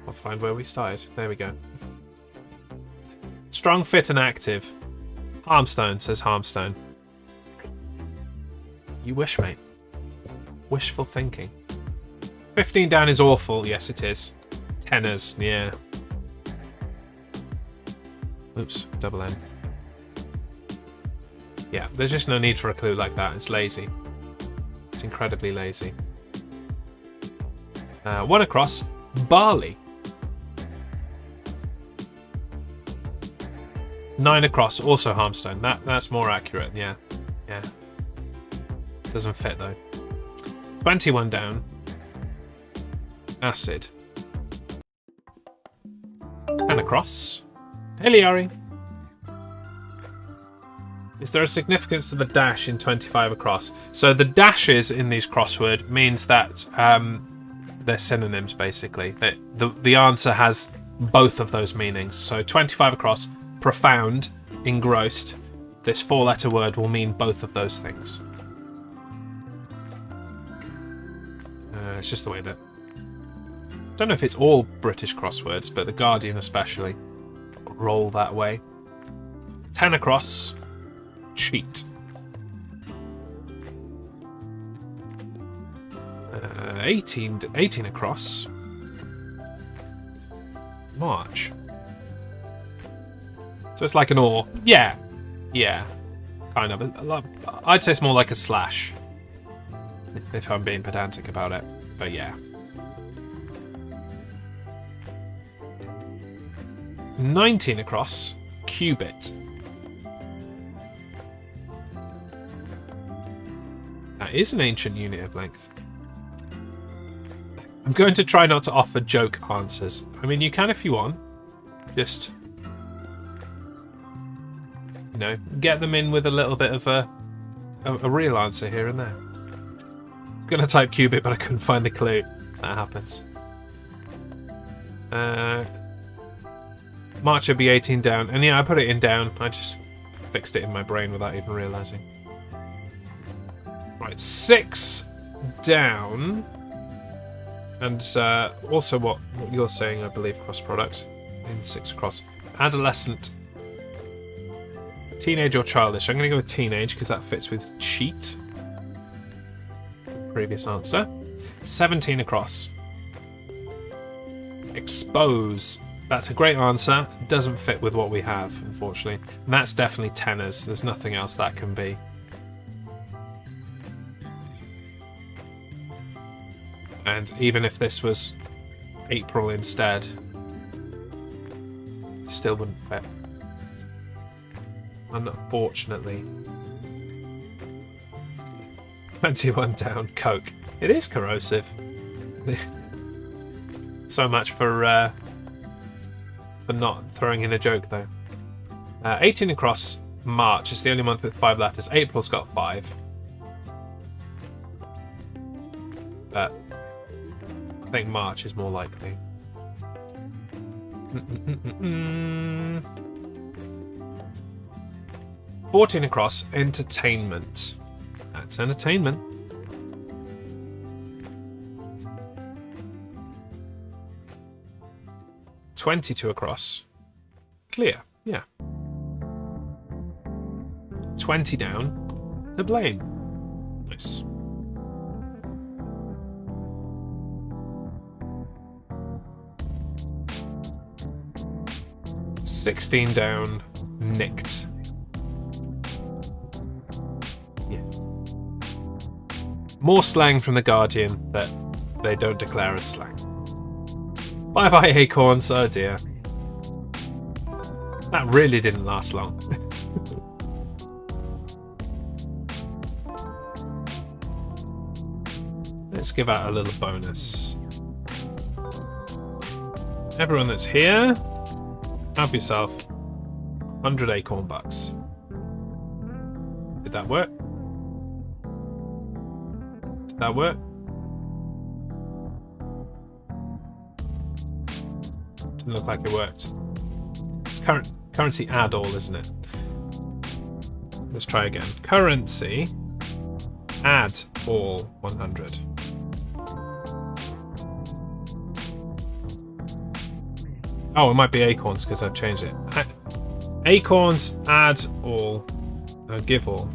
I'll find where we started. There we go. Strong, fit and active. Harmstone, says Harmstone. You wish, mate. Wishful thinking. 15 down is awful. Yes, it is. Tenors, yeah. Oops, double N. Yeah, there's just no need for a clue like that. It's lazy. It's incredibly lazy. 1 across. Barley. 9 across. Also Harmstone. That's more accurate. Yeah. Yeah. Doesn't fit though. 21 down. Acid. 10 across. Heliari. Is there a significance to the dash in 25 across? So the dashes in these crossword means that they're synonyms, basically. The answer has both of those meanings. So 25 across, profound, engrossed. This 4-letter word will mean both of those things. It's just the way that... I don't know if it's all British crosswords, but The Guardian especially roll that way. 10 across. Cheat. 18 across. March. So it's like an or. Yeah. Yeah. Kind of. I'd say it's more like a slash. If I'm being pedantic about it. But yeah. 19 across. Cubit. That is an ancient unit of length. I'm going to try not to offer joke answers. I mean, you can if you want. Just, you know, get them in with a little bit of a real answer here and there. I'm going to type cubit, but I couldn't find the clue. That happens. March would be 18 down. And yeah, I put it in down. I just fixed it in my brain without even realising. Right, 6 down. And also what you're saying, I believe, cross product in 6 across. Adolescent. Teenage or childish. I'm going to go with teenage because that fits with cheat. Previous answer. 17 across. Expose. That's a great answer. Doesn't fit with what we have, unfortunately. And that's definitely tenors. There's nothing else that can be. And even if this was April instead, it still wouldn't fit. Unfortunately. 21 down, Coke. It is corrosive. So much for not throwing in a joke, though. 18 across, March. It's the only month with 5 letters. April's got 5. But I think March is more likely. 14 across, entertainment. That's entertainment. $22 across. Clear, yeah. 20 down. To blame. Nice. $16 down. Nicked. Yeah. More slang from the Guardian that they don't declare as slang. Bye bye acorns, oh dear. That really didn't last long. Let's give out a little bonus. Everyone that's here, have yourself 100 acorn bucks. Did that work? Did that work? Didn't look like it worked. It's currency add all, isn't it? Let's try again. Currency add all 100. Oh, it might be acorns because I've changed it. Acorns add all. No, give all.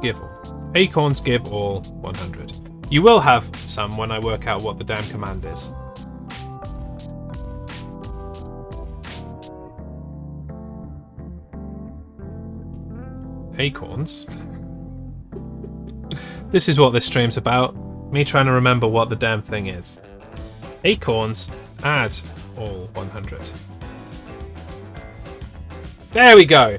Give all. Acorns give all 100. You will have some when I work out what the damn command is. Acorns. This is what this stream's about. Me trying to remember what the damn thing is. Acorns add all 100. There we go.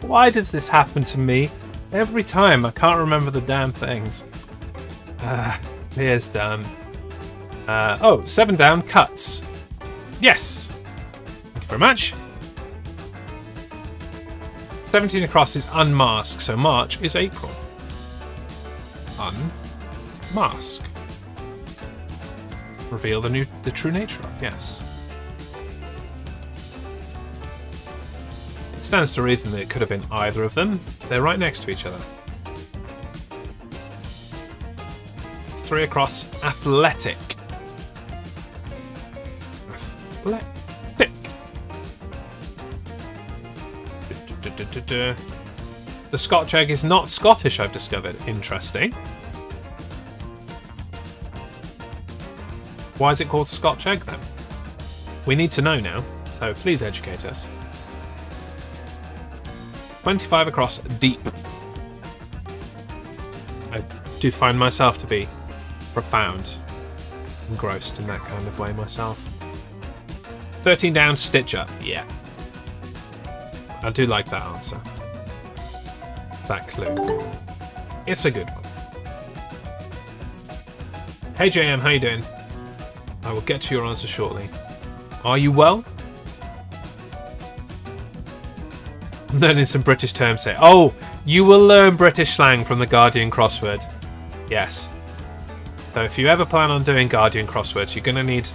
Why does this happen to me every time? I can't remember the damn things. Here's done. 7 down, cuts. Yes. Thank you very much. 17 across is unmask, so March is April. Unmask. Reveal the true nature of, yes. It stands to reason that it could have been either of them. They're right next to each other. 3 across, athletic. eclectic. The Scotch egg is not Scottish, I've discovered. Interesting. Why is it called Scotch egg then? We need to know now, so please educate us. 25 across, deep. I do find myself to be profound, engrossed in that kind of way myself. 13 down, stitch up. Yeah. I do like that answer. That clue. It's a good one. Hey JM, how you doing? I will get to your answer shortly. Are you well? I'm learning some British terms here. Oh, you will learn British slang from the Guardian crossword. Yes. So if you ever plan on doing Guardian crosswords, you're going to need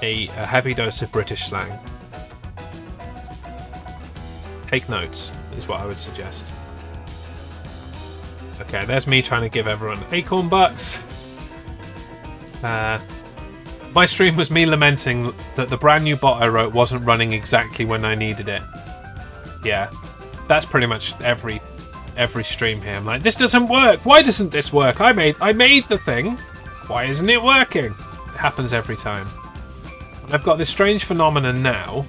a heavy dose of British slang. Take notes, is what I would suggest. Okay, there's me trying to give everyone acorn bucks. My stream was me lamenting that the brand new bot I wrote wasn't running exactly when I needed it. Yeah, that's pretty much every stream here. I'm like, this doesn't work. Why doesn't this work? I made the thing. Why isn't it working? It happens every time. And I've got this strange phenomenon now.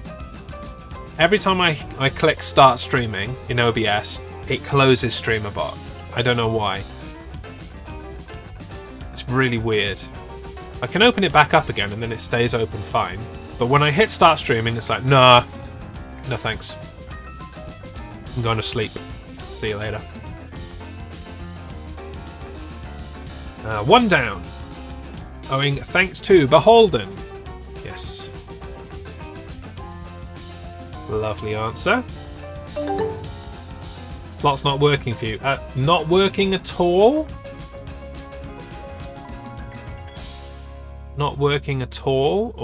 Every time I click start streaming in OBS, it closes StreamerBot. I don't know why. It's really weird. I can open it back up again and then it stays open fine. But when I hit start streaming, it's like, nah, no thanks. I'm going to sleep. See you later. 1 down. Owing thanks to Beholden. Yes. Lovely answer. Slot's not working for you. Not working at all? Not working at all,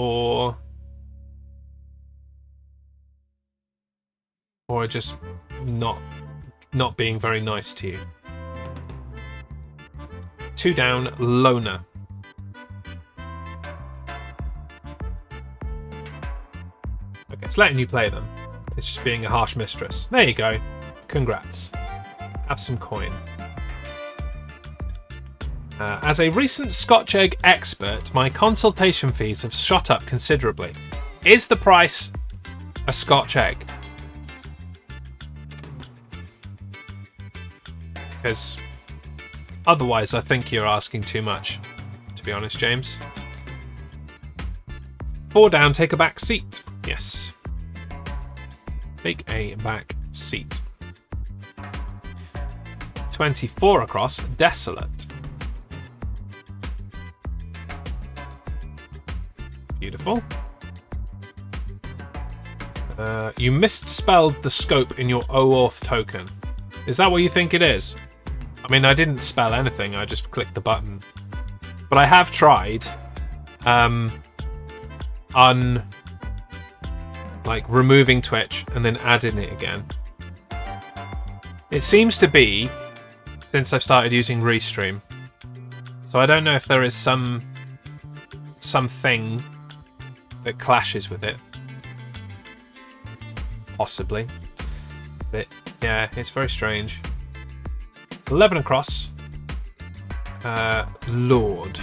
or just not being very nice to you. 2 down, loner. Okay, it's letting you play them. It's just being a harsh mistress. There you go. Congrats. Have some coin. As a recent Scotch egg expert, my consultation fees have shot up considerably. Is the price a Scotch egg? Because otherwise I think you're asking too much, to be honest, James. 4 down, take a back seat. Yes. Take a back seat. 24 across, desolate. Beautiful. You misspelled the scope in your OAuth token. Is that what you think it is? I mean, I didn't spell anything, I just clicked the button. But I have tried removing Twitch and then adding it again. It seems to be since I've started using Restream. So I don't know if there is something that clashes with it. Possibly. But yeah, it's very strange. 11 across. Lord.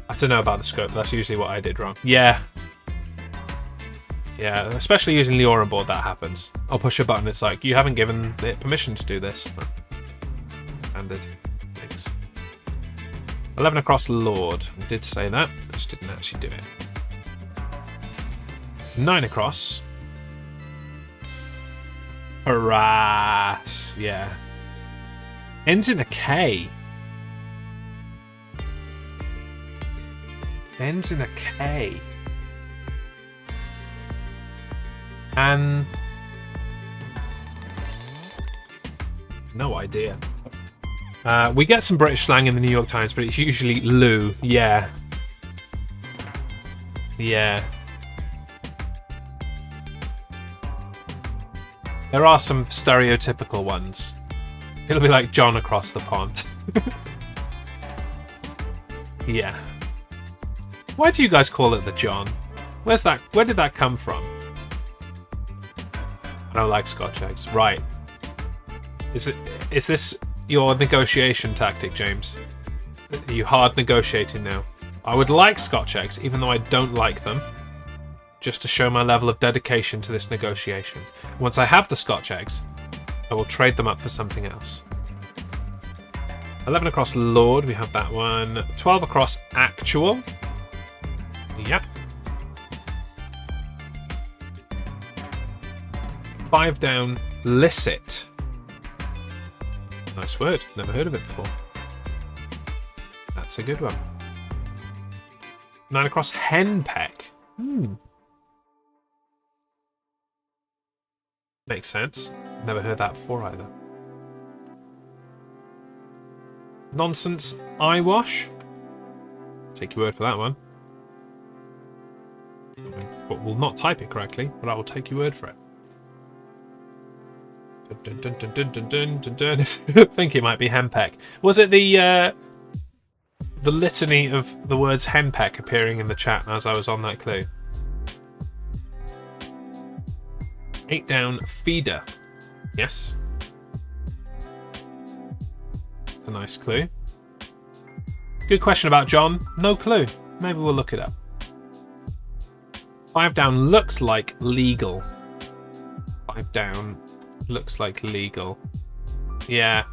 I don't know about the scope. That's usually what I did wrong. Yeah. Yeah, especially using Lior on board, that happens. I'll push a button, it's like, you haven't given it permission to do this. Standard. Thanks. 11 across, Lord. I did say that, I just didn't actually do it. 9 across. Harass. Yeah. Ends in a K. Ends in a K. And no idea. We get some British slang in the New York Times, but it's usually loo. Yeah. Yeah. There are some stereotypical ones. It'll be like John across the pond. Yeah. Why do you guys call it the John? Where did that come from? I don't like Scotch eggs. Right. Is this your negotiation tactic, James? Are you hard negotiating now? I would like Scotch eggs, even though I don't like them, just to show my level of dedication to this negotiation. Once I have the Scotch eggs, I will trade them up for something else. 11 across Lord, we have that one. 12 across Actual. Yep. 5 down Licit. Nice word. Never heard of it before. That's a good one. 9 across Henpeck. Makes sense. Never heard that before either. Nonsense eyewash. Take your word for that one. But we'll not type it correctly, but I will take your word for it. Dun, dun, dun, dun, dun, dun, dun, dun. I think it might be henpeck. Was it the litany of the words henpeck appearing in the chat as I was on that clue? 8 down feeder. Yes. It's a nice clue. Good question about John. No clue. Maybe we'll look it up. 5 down looks like legal. 5 down looks like legal. Yeah.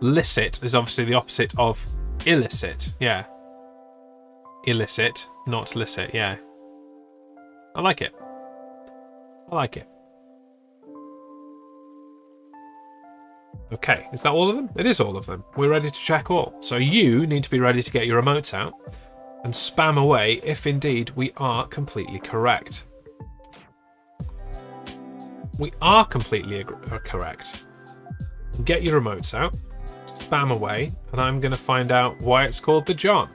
Licit is obviously the opposite of illicit. Yeah. Illicit, not licit. Yeah. I like it. I like it. Okay, is that all of them? It is all of them. We're ready to check all. So you need to be ready to get your remotes out and spam away if indeed we are completely correct. We are completely correct. Get your remotes out, spam away, and I'm going to find out why it's called the John.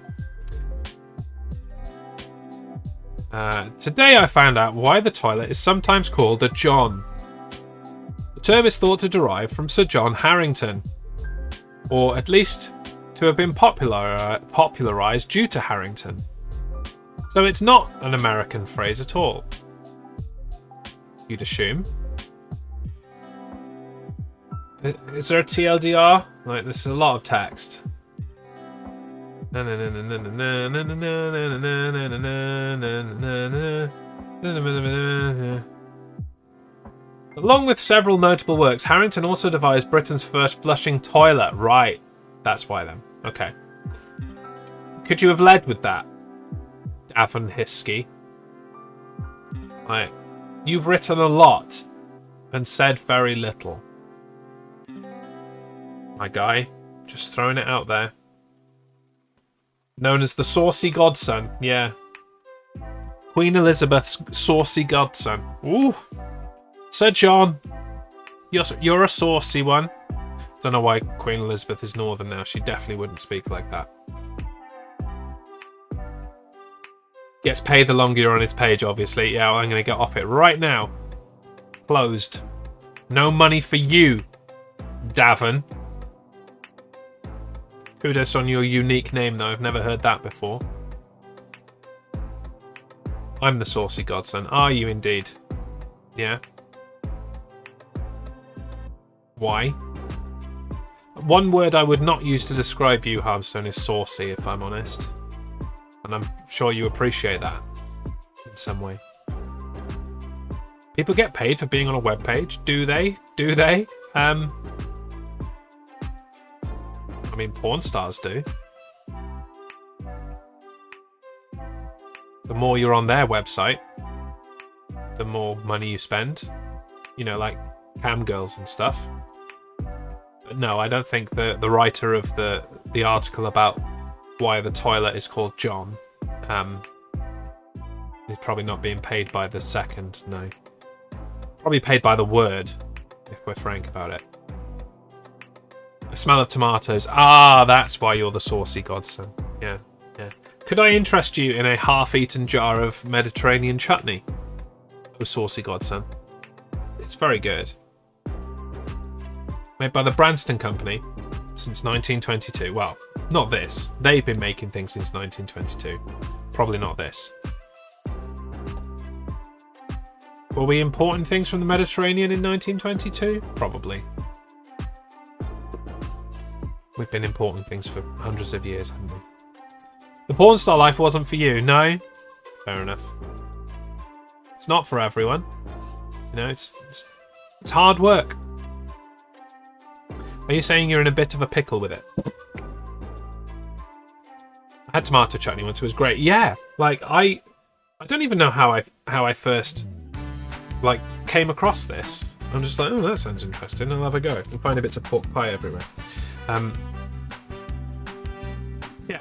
Today I found out why the toilet is sometimes called a John. The term is thought to derive from Sir John Harrington, or at least to have been popularised due to Harrington. So it's not an American phrase at all, you'd assume. Is there a TLDR? Like, this is a lot of text. Along with several notable works, Harrington also devised Britain's first flushing toilet. Right. That's why then. Okay. Could you have led with that, Davin Hiskey? Like, you've written a lot and said very little. My guy, just throwing it out there. Known as the saucy godson, yeah. Queen Elizabeth's saucy godson. Ooh. Sir John, you're a saucy one. Don't know why Queen Elizabeth is northern now. She definitely wouldn't speak like that. Gets paid the longer you're on his page, obviously. Yeah, well, I'm going to get off it right now. Closed. No money for you, Davin. Kudos on your unique name, though. I've never heard that before. I'm the saucy godson. Are you indeed? Yeah. Why? One word I would not use to describe you, Harmstone, is saucy, if I'm honest. And I'm sure you appreciate that in some way. People get paid for being on a web page. Do they? Do they? I mean, porn stars do. The more you're on their website, the more money you spend. You know, like cam girls and stuff. But no, I don't think the writer of the article about why the toilet is called John is probably not being paid by the second, no. Probably paid by the word, if we're frank about it. The smell of tomatoes. Ah, that's why you're the saucy godson. Yeah, yeah. Could I interest you in a half-eaten jar of Mediterranean chutney? Oh, saucy godson. It's very good. Made by the Branston Company since 1922. Well, not this. They've been making things since 1922. Probably not this. Were we importing things from the Mediterranean in 1922? Probably. We've been importing things for hundreds of years, haven't we? The porn star life wasn't for you, no? Fair enough. It's not for everyone. You know, it's hard work. Are you saying you're in a bit of a pickle with it? I had tomato chutney once, it was great. Yeah, like I don't even know how I first like came across this. I'm just like, oh, that sounds interesting. I'll have a go. You'll find bits of pork pie everywhere. Yeah.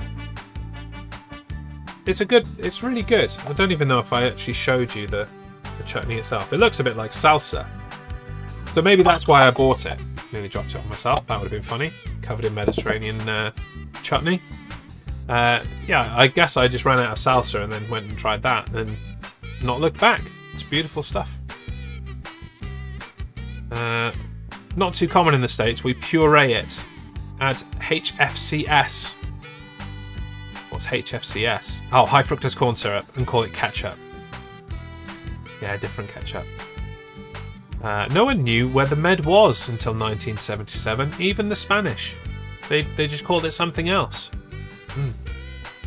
It's really good. I don't even know if I actually showed you the chutney itself. It looks a bit like salsa. So maybe that's why I bought it. Nearly dropped it on myself. That would have been funny. Covered in Mediterranean chutney. Yeah, I guess I just ran out of salsa and then went and tried that and not looked back. It's beautiful stuff. Not too common in the States. We puree it. Add HFCS. What's HFCS? Oh, high fructose corn syrup, and call it ketchup. Yeah, different ketchup. No one knew where the Med was until 1977. Even the Spanish. They just called it something else.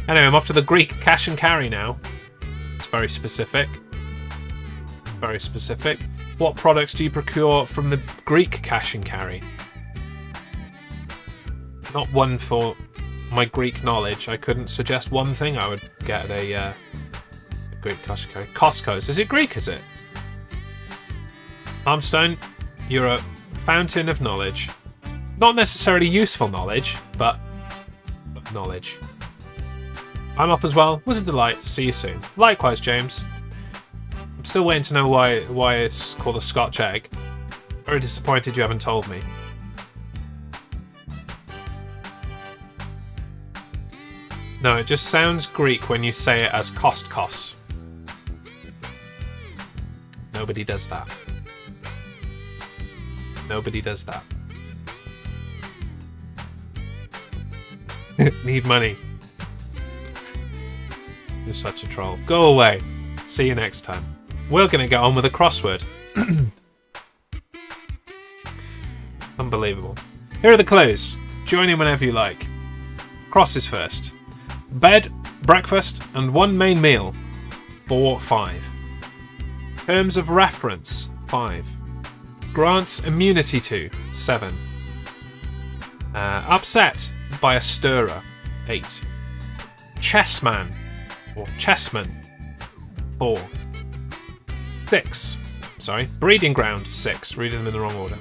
Anyway, I'm off to the Greek cash and carry now. It's very specific. Very specific. What products do you procure from the Greek cash and carry? Not one for my Greek knowledge. I couldn't suggest one thing I would get at a Greek cash and carry. Costco's. Is it Greek, is it? Armstone, you're a fountain of knowledge. Not necessarily useful knowledge, but knowledge. I'm up as well. Was a delight to see you soon. Likewise, James. I'm still waiting to know why it's called a Scotch egg. Very disappointed you haven't told me. No, it just sounds Greek when you say it as Kostkos. Nobody does that. Nobody does that. Need money. You're such a troll. Go away. See you next time. We're going to get on with a crossword. Unbelievable. Here are the clues. Join in whenever you like. Crosses first. Bed, breakfast, and one main meal. 4, 5. Terms of reference. 5. Grants immunity to. 7. Upset by a stirrer. 8. Chessman or chessman. 4. 6. Sorry. Breeding ground. 6. Reading them in the wrong order.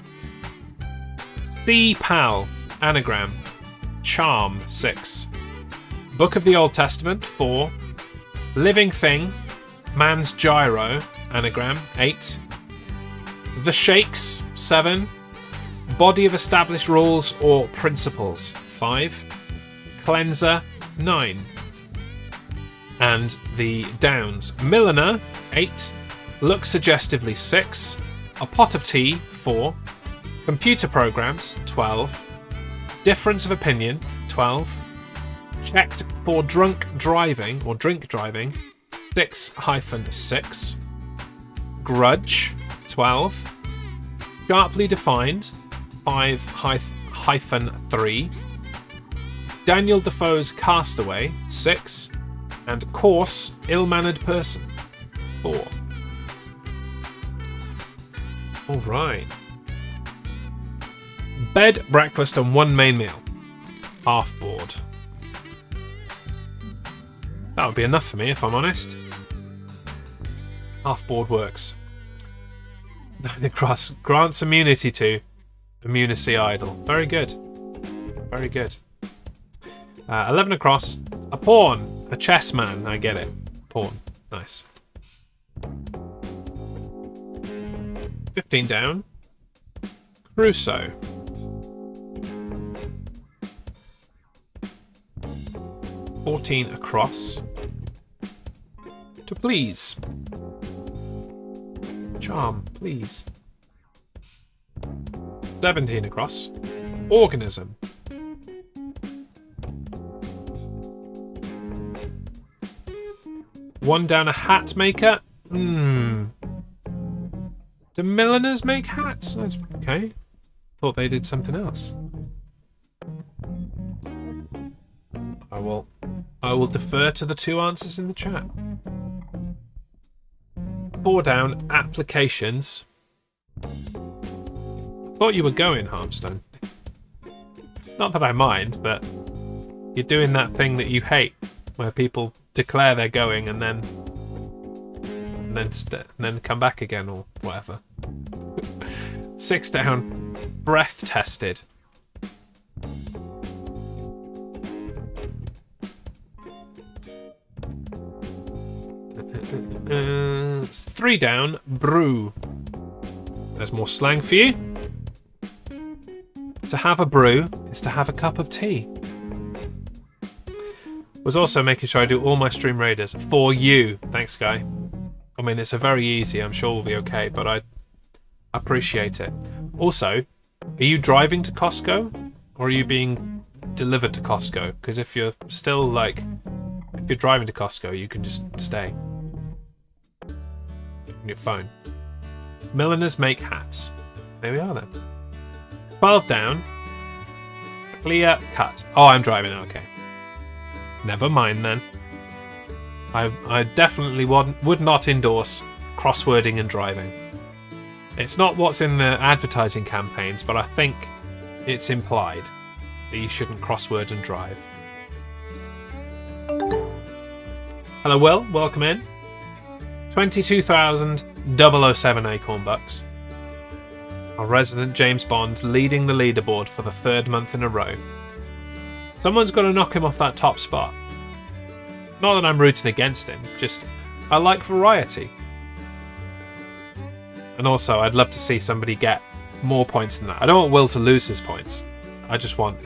Sea pal. Anagram. Charm. 6. Book of the Old Testament. 4. Living thing. Man's gyro. Anagram. 8. The Shakes. 7. Body of established rules or principles. 5. Cleanser. 9. And the Downs. Milliner. 8. Look suggestively. 6. A pot of tea. 4. Computer programs. 12. Difference of opinion. 12. Checked for drunk driving or drink driving. 6-6. Grudge. 12. Sharply defined. 5-3. Daniel Defoe's Castaway. 6. And coarse, ill-mannered person. 4. All right. Bed, breakfast, and one main meal. Half board. That would be enough for me, if I'm honest. Half board works. 9 across. Grants immunity to. Immunicy idle. Very good. Very good. 11 across. A pawn. A chessman. I get it. Pawn. Nice. 15 down. Crusoe. 14 across. To please. Charm, please. 17 across. Organism. 1 down a hat maker. Do milliners make hats? Okay. Thought they did something else. I will defer to the 2 answers in the chat. 4 down applications. Thought you were going, Harmstone. Not that I mind, but you're doing that thing that you hate, where people declare they're going and then come back again or whatever. 6 down, breath tested. It's 3 down, brew. There's more slang for you. To have a brew is to have a cup of tea. Was also making sure I do all my stream raiders for you. Thanks, Guy. I mean, it's a very easy. I'm sure we'll be okay, but I appreciate it. Also, are you driving to Costco or are you being delivered to Costco? Because if you're still if you're driving to Costco, you can just stay on your phone. Milliners make hats. There we are then. 12 down. Clear cut. Oh, I'm driving. Okay. Never mind then. I definitely would not endorse crosswording and driving. It's not what's in the advertising campaigns, but I think it's implied that you shouldn't crossword and drive. Hello, Will. Welcome in. 22,007 acorn bucks. Our resident James Bond leading the leaderboard for the 3rd month in a row. Someone's got to knock him off that top spot. Not that I'm rooting against him, just I like variety. And also, I'd love to see somebody get more points than that. I don't want Will to lose his points. I just want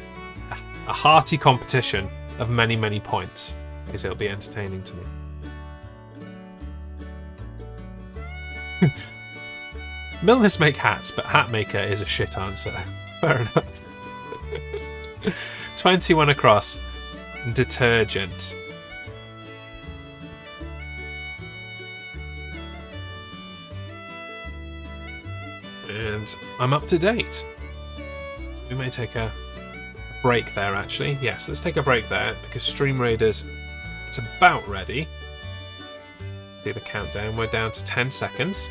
a hearty competition of many, many points, because it'll be entertaining to me. Milliners make hats, but hat maker is a shit answer. Fair enough. 21 across. Detergent. And I'm up to date. We may take a break there, actually. Yes, let's take a break there, because Stream Raiders, it's about ready. See the countdown. We're down to 10 seconds.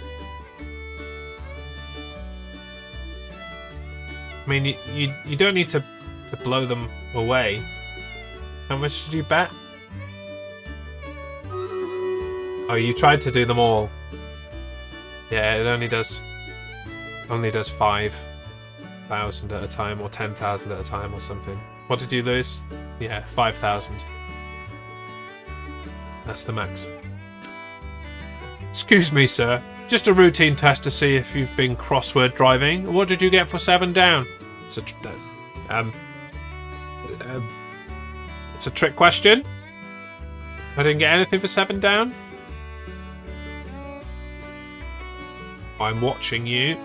I mean, you don't need to blow them away. How much did you bet? Oh, you tried to do them all. Yeah, it only does 5,000 at a time, or 10,000 at a time, or something. What did you lose? Yeah, 5,000. That's the max. Excuse me, sir. Just a routine test to see if you've been crossword driving. What did you get for 7 down? It's a trick question. I didn't get anything for 7 down. I'm watching you.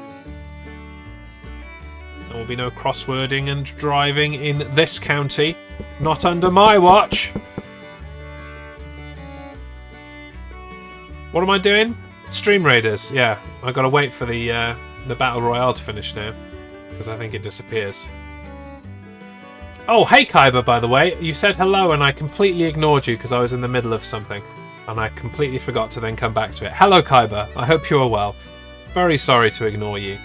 There will be no crosswording and driving in this county. Not under my watch. What am I doing? Stream Raiders. Yeah, I gotta wait for the Battle Royale to finish now, because I think it disappears. Oh, hey Kyber, by the way. You said hello and I completely ignored you because I was in the middle of something. And I completely forgot to then come back to it. Hello Kyber, I hope you are well. Very sorry to ignore you.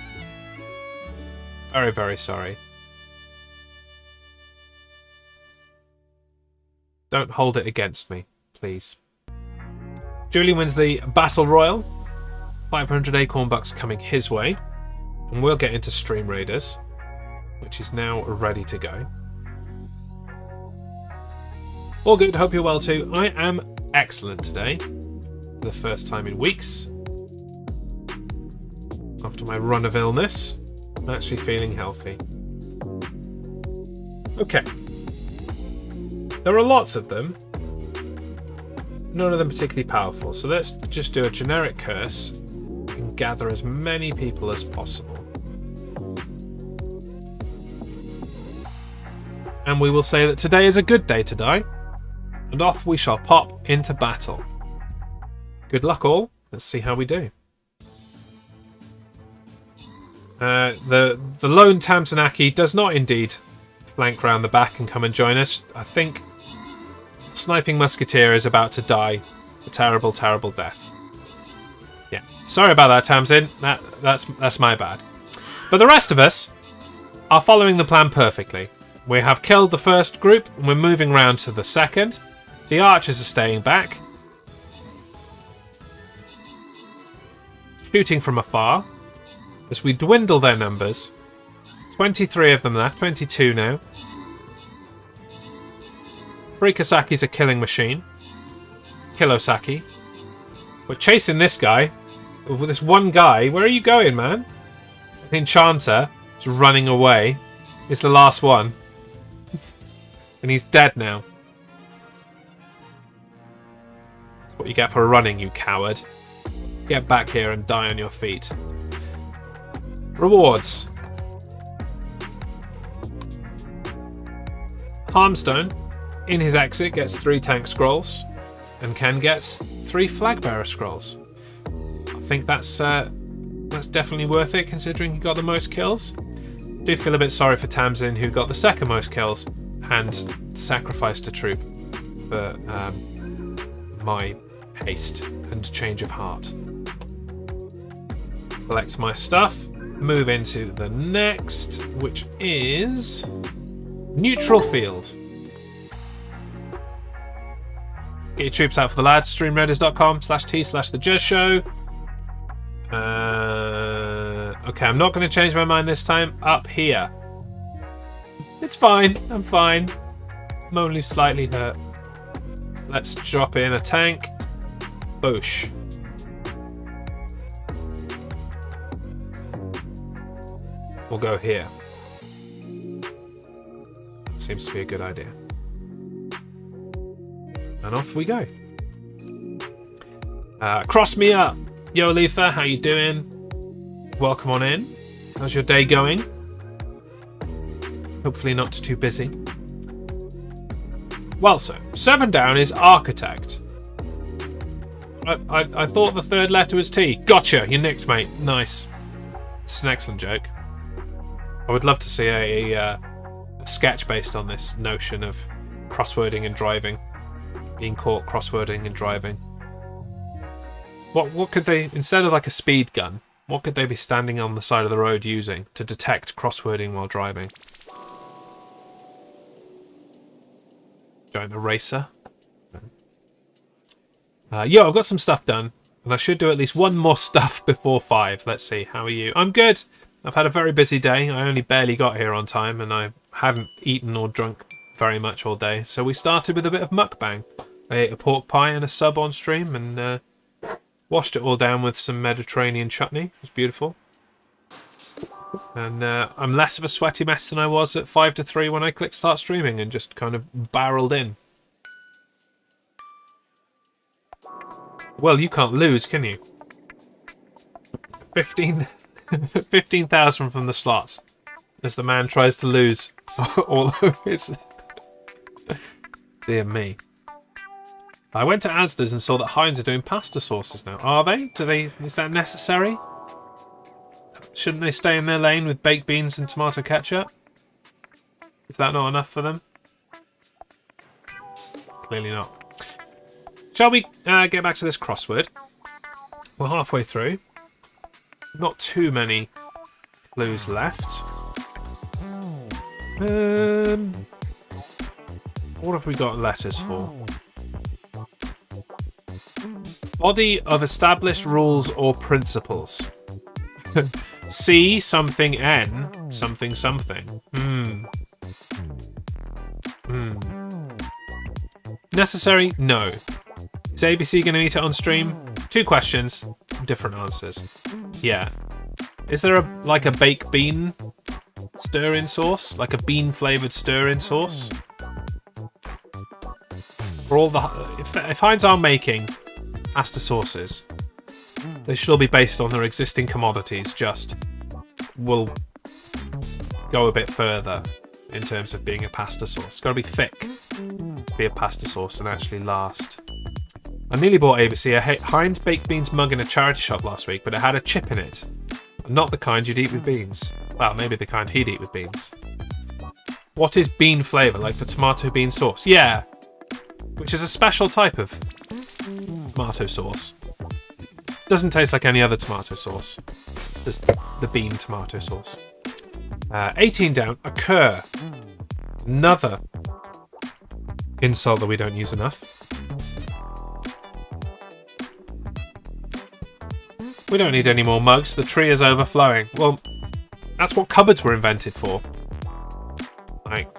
Very, very sorry. Don't hold it against me, please. Julie wins the Battle Royal. 500 acorn bucks coming his way. And we'll get into Stream Raiders, which is now ready to go. All good, hope you're well too. I am excellent today. For the first time in weeks. After my run of illness, I'm actually feeling healthy. Okay. There are lots of them. None of them particularly powerful. So let's just do a generic curse and gather as many people as possible. And we will say that today is a good day to die. And off we shall pop into battle. Good luck all. Let's see how we do. The lone Tamsinaki does not indeed flank round the back and come and join us. I think Sniping Musketeer is about to die a terrible, terrible death. Yeah, sorry about that, Tamsin. That's my bad. But the rest of us are following the plan perfectly. We have killed the first group, and we're moving round to the second. The archers are staying back, shooting from afar as we dwindle their numbers. 23 of them left, 22 now. Rikasaki's a killing machine. Kilosaki. We're chasing this guy. With this one guy. Where are you going, man? The Enchanter is running away. He's the last one. And he's dead now. That's what you get for running, you coward. Get back here and die on your feet. Rewards. Harmstone, in his exit, gets 3 tank scrolls. And Ken gets 3 flag bearer scrolls. I think that's definitely worth it, considering he got the most kills. Do feel a bit sorry for Tamsin, who got the second most kills and sacrificed a troop for my haste and change of heart. Collect my stuff. Move into the next, which is neutral field. Get your troops out for the lads. streamredders.com/t/thejezshow. Okay, I'm not going to change my mind this time. Up here. It's fine. I'm fine. I'm only slightly hurt. Let's drop in a tank. Boosh. We'll go here. Seems to be a good idea. And off we go. Cross me up. Yo, Letha, how you doing? Welcome on in. How's your day going? Hopefully not too busy. Well, so 7 down is Architect. I thought the third letter was T. Gotcha, you nicked, mate. Nice. It's an excellent joke. I would love to see a sketch based on this notion of crosswording and driving. Being caught crosswording and driving. What could they, instead of like a speed gun, what could they be standing on the side of the road using to detect crosswording while driving? Giant eraser. Yo, I've got some stuff done, and I should do at least one more stuff before 5. Let's see, how are you? I'm good. I've had a very busy day. I only barely got here on time, and I hadn't eaten or drunk very much all day. So we started with a bit of mukbang. I ate a pork pie and a sub on stream, and washed it all down with some Mediterranean chutney. It was beautiful. And I'm less of a sweaty mess than I was at 5 to 3 when I clicked start streaming and just kind of barreled in. Well, you can't lose, can you? 15,000 from the slots as the man tries to lose all of his... Dear me. I went to Asda's and saw that Heinz are doing pasta sauces now. Are they? Is that necessary? Shouldn't they stay in their lane with baked beans and tomato ketchup? Is that not enough for them? Clearly not. Shall we get back to this crossword? We're halfway through. Not too many clues left. What have we got letters for? Body of established rules or principles. C something N something something. Necessary? No. Is ABC going to eat it on stream? 2 questions, different answers. Yeah. Is there like a baked bean stir-in sauce? Like a bean-flavoured stir-in sauce? For all the... If Heinz are making pasta sauces, they should be based on their existing commodities, just will go a bit further in terms of being a pasta sauce. It's got to be thick to be a pasta sauce and actually last. I nearly bought ABC a Heinz baked beans mug in a charity shop last week, but it had a chip in it. Not the kind you'd eat with beans. Well, maybe the kind he'd eat with beans. What is bean flavour? Like the tomato bean sauce? Yeah. Which is a special type of tomato sauce. Doesn't taste like any other tomato sauce. Just the bean tomato sauce. 18 down. Occur. Another insult that we don't use enough. We don't need any more mugs. The tree is overflowing. Well, that's what cupboards were invented for. Like,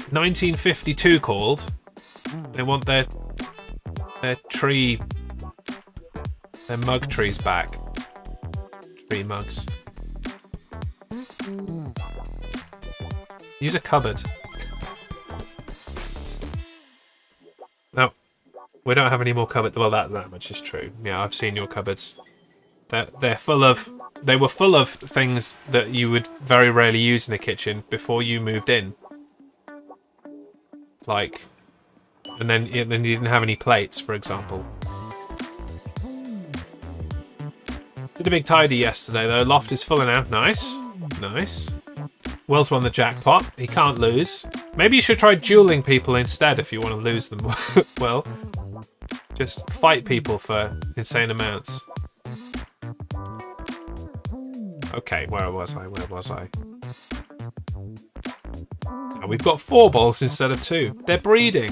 1952 called. They want their tree, their mug trees back. Tree mugs. Use a cupboard. No, we don't have any more cupboards. Well, that much is true. Yeah, I've seen your cupboards. They're full of. They were full of things that you would very rarely use in a kitchen before you moved in. Like, and then you didn't have any plates, for example. Did a big tidy yesterday though. Loft is full now. Nice, nice. Will's won the jackpot. He can't lose. Maybe you should try dueling people instead if you want to lose them. Well, just fight people for insane amounts. Okay, where was I? Now we've got 4 balls instead of 2. They're breeding.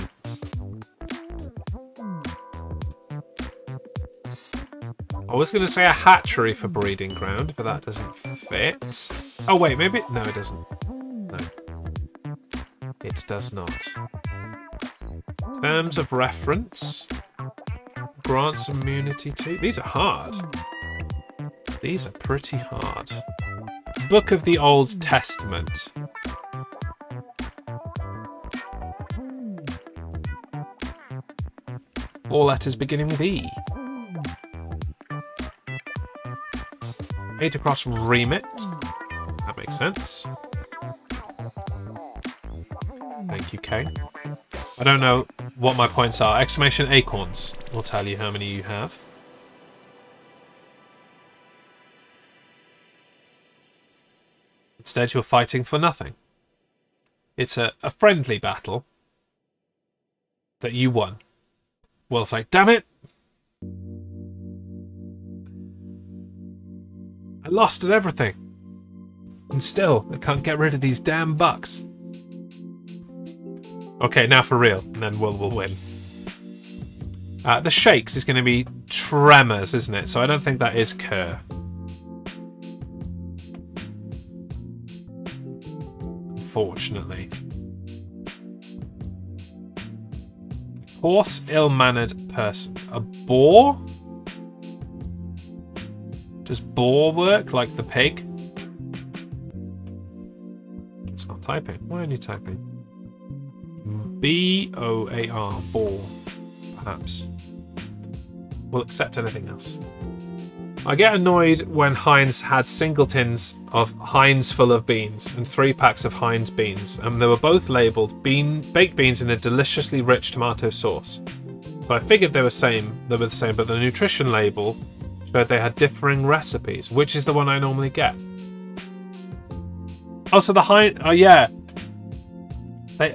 I was going to say a hatchery for breeding ground, but that doesn't fit. Oh wait, maybe... No, it doesn't. No. It does not. Terms of reference. Grants immunity to... These are hard. These are pretty hard. Book of the Old Testament. All letters beginning with E. 8 across remit. That makes sense. Thank you, Kay. I don't know what my points are. Exclamation acorns will tell you how many you have. Instead, you're fighting for nothing. It's a friendly battle that you won. Will's like, damn it! I lost at everything. And still, I can't get rid of these damn bucks. Okay, now for real. And then Will win. The shakes is going to be tremors, isn't it? So I don't think that is cur. Unfortunately. Horse, ill-mannered person. A boar? Does boar work like the pig? It's not typing. Why aren't you typing? B-O-A-R. Boar. Perhaps. We'll accept anything else. I get annoyed when Heinz had singletons of Heinz full of beans and 3 packs of Heinz beans, and they were both labelled baked beans in a deliciously rich tomato sauce. So I figured they were the same, but the nutrition label showed they had differing recipes. Which is the one I normally get? Oh, so the Heinz... Oh, yeah.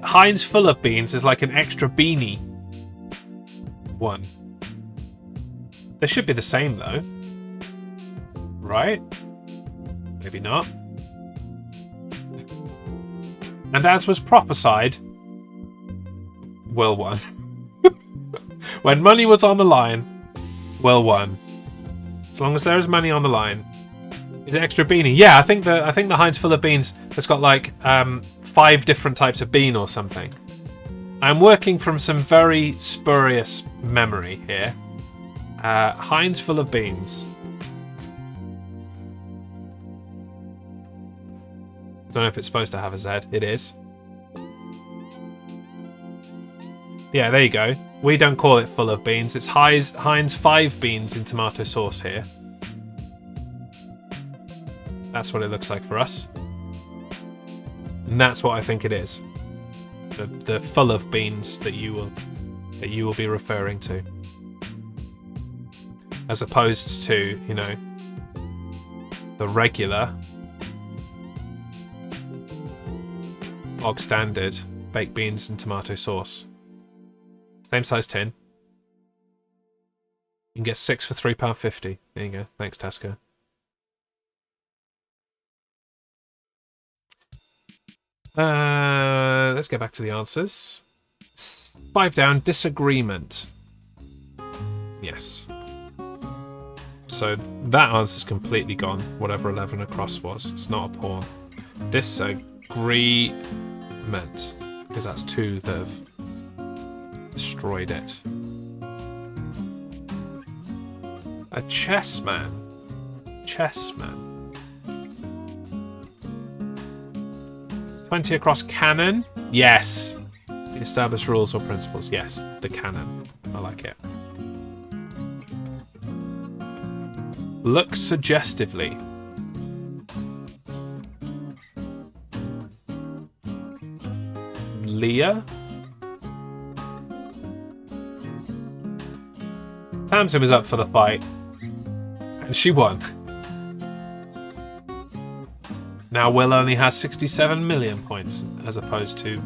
Heinz full of beans is like an extra beanie one. They should be the same, though. Right? Maybe not. And as was prophesied, Will won. When money was on the line, Will won. As long as there is money on the line. Is it extra beanie? Yeah, I think the Heinz full of beans has got like 5 different types of bean or something. I'm working from some very spurious memory here. Heinz full of beans. Don't know if it's supposed to have a Z. It is. Yeah, there you go. We don't call it full of beans. It's Heinz 5 beans in tomato sauce here. That's what it looks like for us. And that's what I think it is. The full of beans that you will be referring to. as opposed to, you know, the regular bog standard baked beans and tomato sauce. Same size tin. You can get 6 for £3.50. There you go. Thanks, Tesco. Let's get back to the answers. 5 down. Disagreement. Yes. So that answer's completely gone. Whatever 11 across was. It's not a pawn. Disagreement. Because that's 2 that have destroyed it. A chessman. Chessman. 20 across canon. Yes. The established rules or principles. Yes. The canon. I like it. Look suggestively. Leah. Tamsin was up for the fight. And she won. Now Will only has 67 million points as opposed to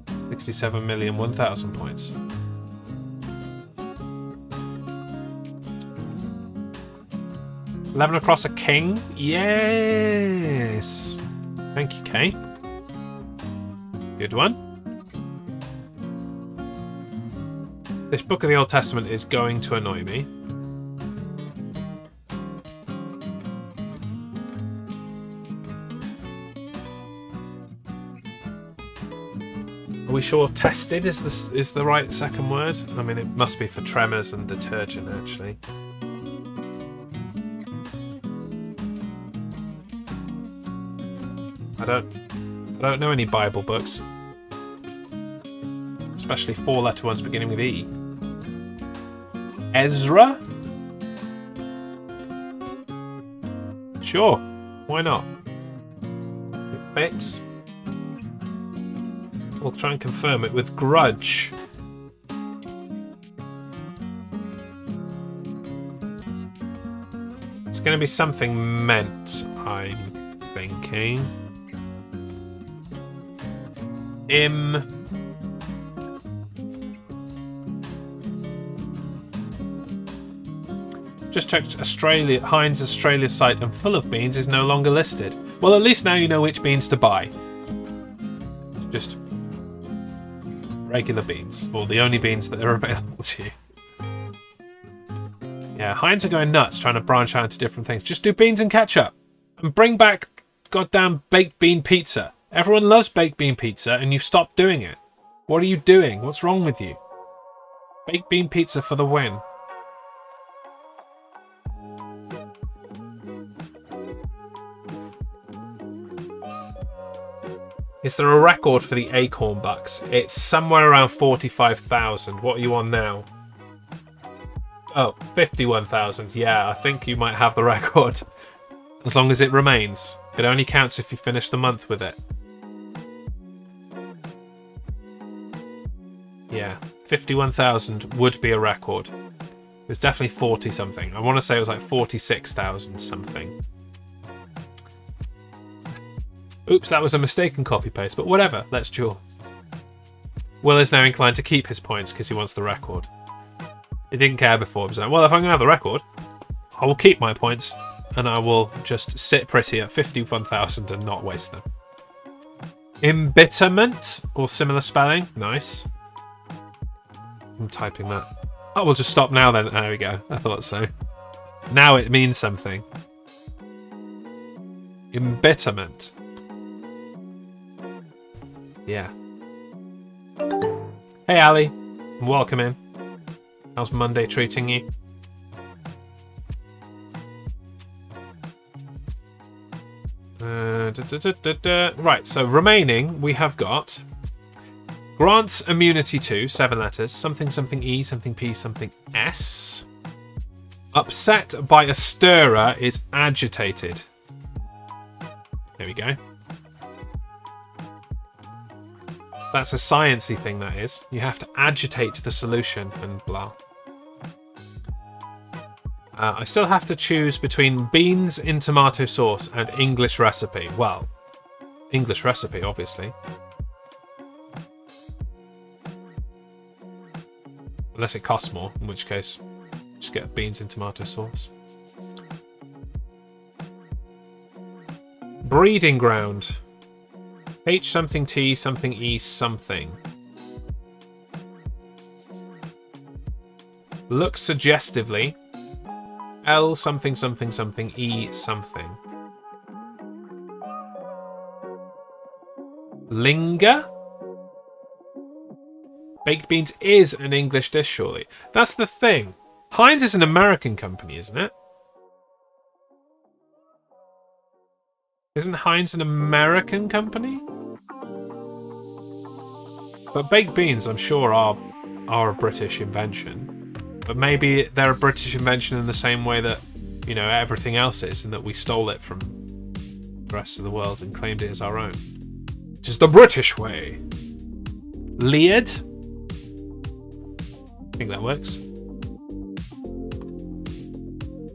67,001,000 points. $11 across a king? Yes! Thank you, Kay. Good one. This book of the Old Testament is going to annoy me. Are we sure tested is the right second word? I mean, it must be for tremors and detergent, actually. I don't know any Bible books, especially 4-letter ones beginning with E. Ezra? Sure, why not? It fits. We'll try and confirm it with grudge. It's going to be something meant, I'm thinking. Just checked Australia. Heinz Australia site and full of beans is no longer listed. Well, at least now you know which beans to buy. It's just regular beans, or the only beans that are available to you. Yeah, Heinz are going nuts trying to branch out into different things. Just do beans and ketchup, and bring back goddamn baked bean pizza. Everyone loves baked bean pizza, and you've stopped doing it. What are you doing? What's wrong with you? Baked bean pizza for the win. Is there a record for the Acorn Bucks? It's somewhere around 45,000. What are you on now? Oh, 51,000. Yeah, I think you might have the record. As long as it remains. It only counts if you finish the month with it. Yeah, 51,000 would be a record. It was definitely 40 something. I want to say it was like 46,000 something. Oops, that was a mistaken copy paste, but whatever, let's duel. Will is now inclined to keep his points because he wants the record. He didn't care before. He was like, well, if I'm going to have the record, I will keep my points and I will just sit pretty at 51,000 and not waste them. Embitterment, or similar spelling. Nice. I'm typing that. Oh, we'll just stop now then. There we go. I thought so. Now it means something. Embitterment. Yeah. Hey, Ali. Welcome in. How's Monday treating you? Right, so remaining, we have got grants immunity to 7 letters, something something E, something P, something S. Upset by a stirrer is agitated. There we go. That's a sciencey thing, that is. You have to agitate the solution and blah. I still have to choose between beans in tomato sauce and English recipe. Well, English recipe, obviously. Unless it costs more, in which case, just get beans in tomato sauce. Breeding ground. H something T something E something. Looks suggestively. L something something something E something. Linger? Baked beans is an English dish, surely. That's the thing. Heinz is an American company, isn't it? Isn't Heinz an American company? But baked beans, I'm sure, are a British invention. But maybe they're a British invention in the same way that, you know, everything else is, and that we stole it from the rest of the world and claimed it as our own. Which is the British way. Leered? I think that works.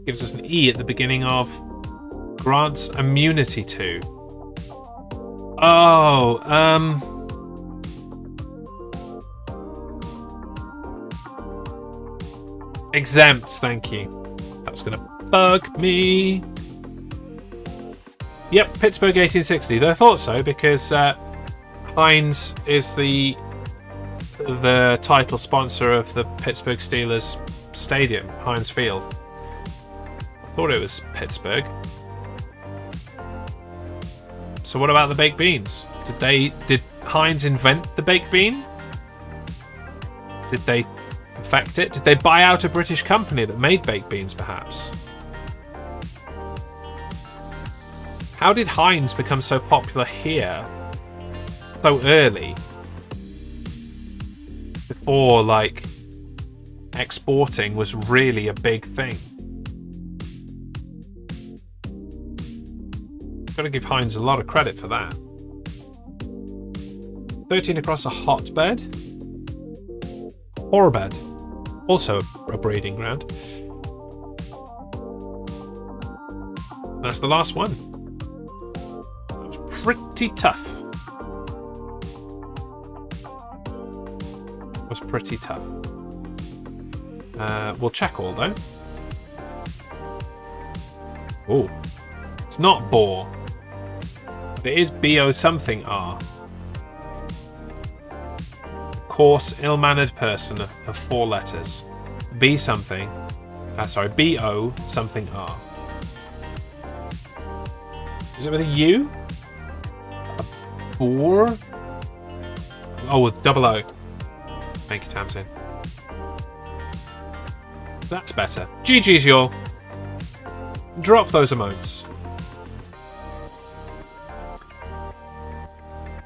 Gives us an E at the beginning of grants immunity to. Oh, exempts, thank you. That was gonna bug me. Yep, Pittsburgh 1860. I thought so because Heinz is the title sponsor of the Pittsburgh Steelers stadium, Heinz Field. I thought it was Pittsburgh. So what about the baked beans? Did Heinz invent the baked bean? Did they perfect it? Did they buy out a British company that made baked beans, perhaps? How did Heinz become so popular here so early? Before, like, exporting was really a big thing. Gotta give Heinz a lot of credit for that. 13 across a hotbed. Horbed. Also a breeding ground. That's the last one. That was pretty tough. Was pretty tough. We'll check all though. Oh, it's not boar. It is B-O something R. Coarse, ill-mannered person of 4 letters. B something. B-O something R. Is it with a U? A boar? Oh, with double O. Thank you, Tamsin. That's better. GG's, y'all. Drop those emotes.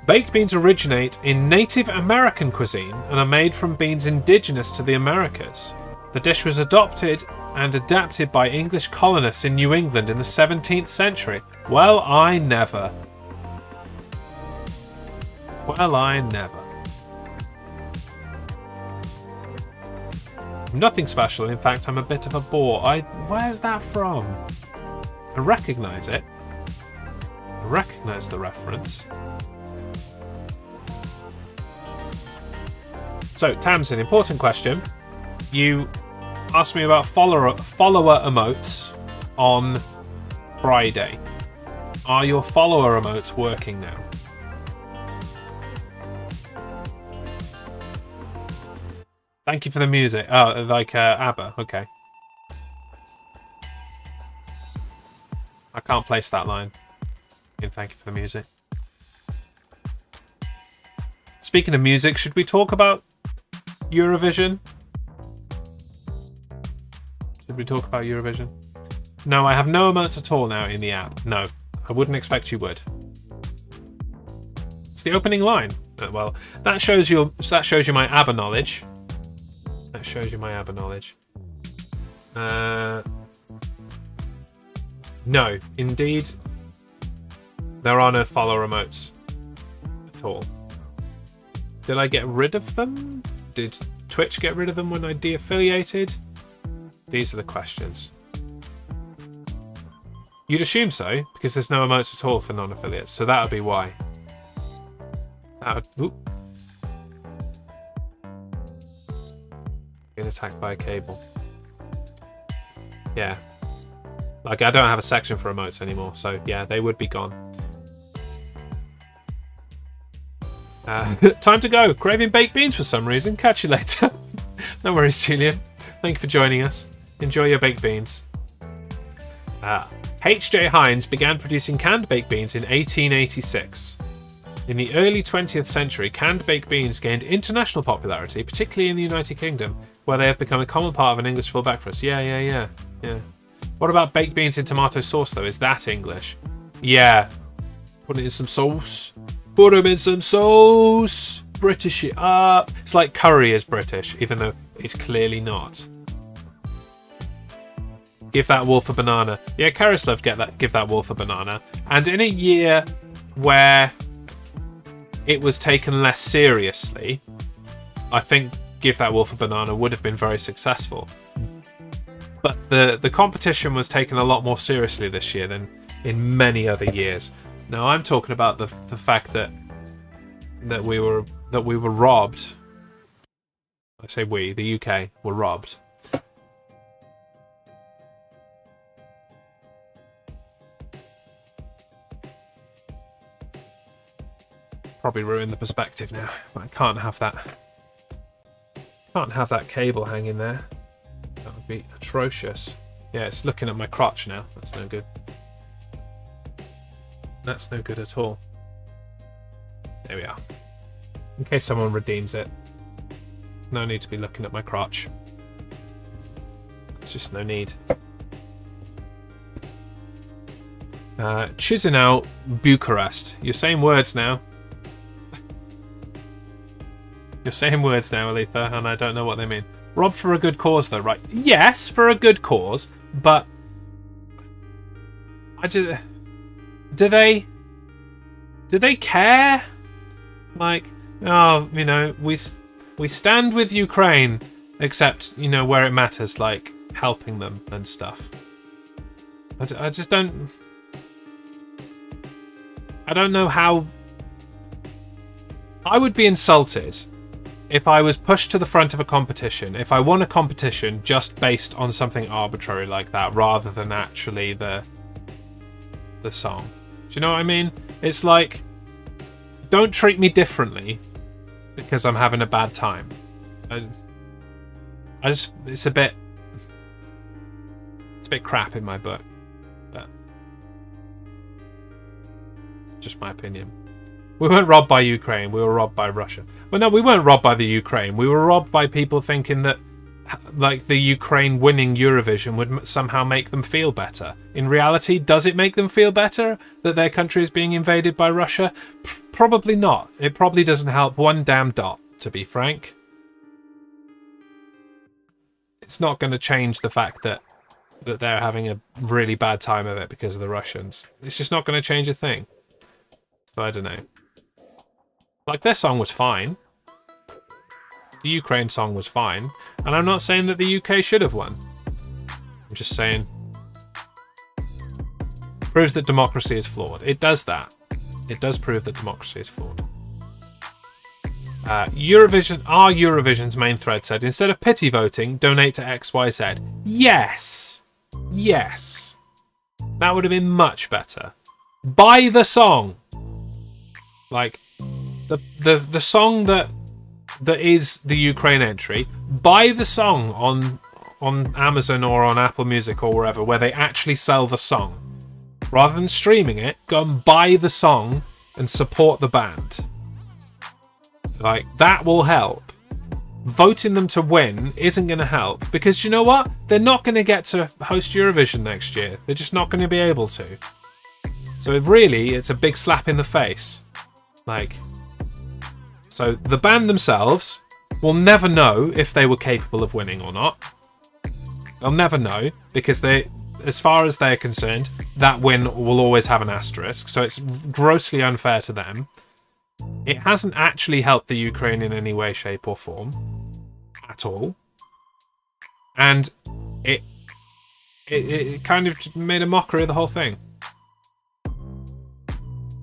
Baked beans originate in Native American cuisine and are made from beans indigenous to the Americas. The dish was adopted and adapted by English colonists in New England in the 17th century. Well, I never. Well, I never. Nothing special. In fact, I'm a bit of a bore. Where's that from? I recognise it. I recognise the reference. So, Tamsin, important question. You asked me about follower emotes on Friday. Are your follower emotes working now? Thank you for the music. Oh, like ABBA. Okay. I can't place that line. Thank you for the music. Speaking of music, should we talk about Eurovision? Should we talk about Eurovision? No, I have no emotes at all now in the app. No, I wouldn't expect you would. It's the opening line. Well, that shows you my ABBA knowledge. That shows you my ABBA knowledge. No, indeed, there are no follow emotes at all. Did I get rid of them? Did Twitch get rid of them when I de-affiliated? These are the questions. You'd assume so, because there's no emotes at all for non-affiliates, so that would be why. Oop. Being attacked by a cable. Yeah. Like, I don't have a section for emotes anymore, so yeah, they would be gone. Time to go. Craving baked beans for some reason. Catch you later. No worries, Julian. Thank you for joining us. Enjoy your baked beans. H.J. Heinz began producing canned baked beans in 1886. In the early 20th century, canned baked beans gained international popularity, particularly in the United Kingdom, where they have become a common part of an English full breakfast. Yeah. What about baked beans in tomato sauce, though? Is that English? Yeah. Put it in some sauce. Put them in some sauce. British it up. It's like curry is British, even though it's clearly not. Give that wolf a banana. Yeah, Karislav, give that wolf a banana. And in a year where it was taken less seriously, I think Give That Wolf a Banana would have been very successful. But the competition was taken a lot more seriously this year than in many other years. Now I'm talking about the fact that we were robbed. I say we, the UK, were robbed. Probably ruin the perspective now, but I can't have that. Can't have that cable hanging there. That would be atrocious. Yeah, it's looking at my crotch now. That's no good. That's no good at all. There we are. In case someone redeems it. No need to be looking at my crotch. It's just no need. Chisinau, Bucharest. You're saying words now. You're saying words now, Aletha, and I don't know what they mean. Robbed for a good cause, though, right? Yes, for a good cause, but do they care? Like, oh, you know, we stand with Ukraine, except, you know, where it matters, like helping them and stuff. I just don't. I don't know how. I would be insulted if I was pushed to the front of a competition, if I won a competition just based on something arbitrary like that, rather than actually the song. Do you know what I mean? It's like, don't treat me differently because I'm having a bad time. It's a bit crap in my book, but just my opinion. We weren't robbed by Ukraine, we were robbed by Russia. Well, no, we weren't robbed by the Ukraine. We were robbed by people thinking that, like, the Ukraine winning Eurovision would somehow make them feel better. In reality, does it make them feel better that their country is being invaded by Russia? Probably not. It probably doesn't help one damn dot, to be frank. It's not going to change the fact that they're having a really bad time of it because of the Russians. It's just not going to change a thing. So I don't know. Like, their song was fine. The Ukraine song was fine. And I'm not saying that the UK should have won. I'm just saying, proves that democracy is flawed. It does that. It does prove that democracy is flawed. Eurovision's main thread said, instead of pity voting, donate to XYZ. Yes. Yes. That would have been much better. Buy the song. Like, the song that is the Ukraine entry, buy the song on Amazon or on Apple Music or wherever, where they actually sell the song. Rather than streaming it, go and buy the song and support the band. Like, that will help. Voting them to win isn't going to help, because you know what? They're not going to get to host Eurovision next year. They're just not going to be able to. So it's a big slap in the face. Like, so the band themselves will never know if they were capable of winning or not. They'll never know, because they, as far as they're concerned, that win will always have an asterisk. So it's grossly unfair to them. It hasn't actually helped the Ukraine in any way, shape or form. At all. And it kind of just made a mockery of the whole thing.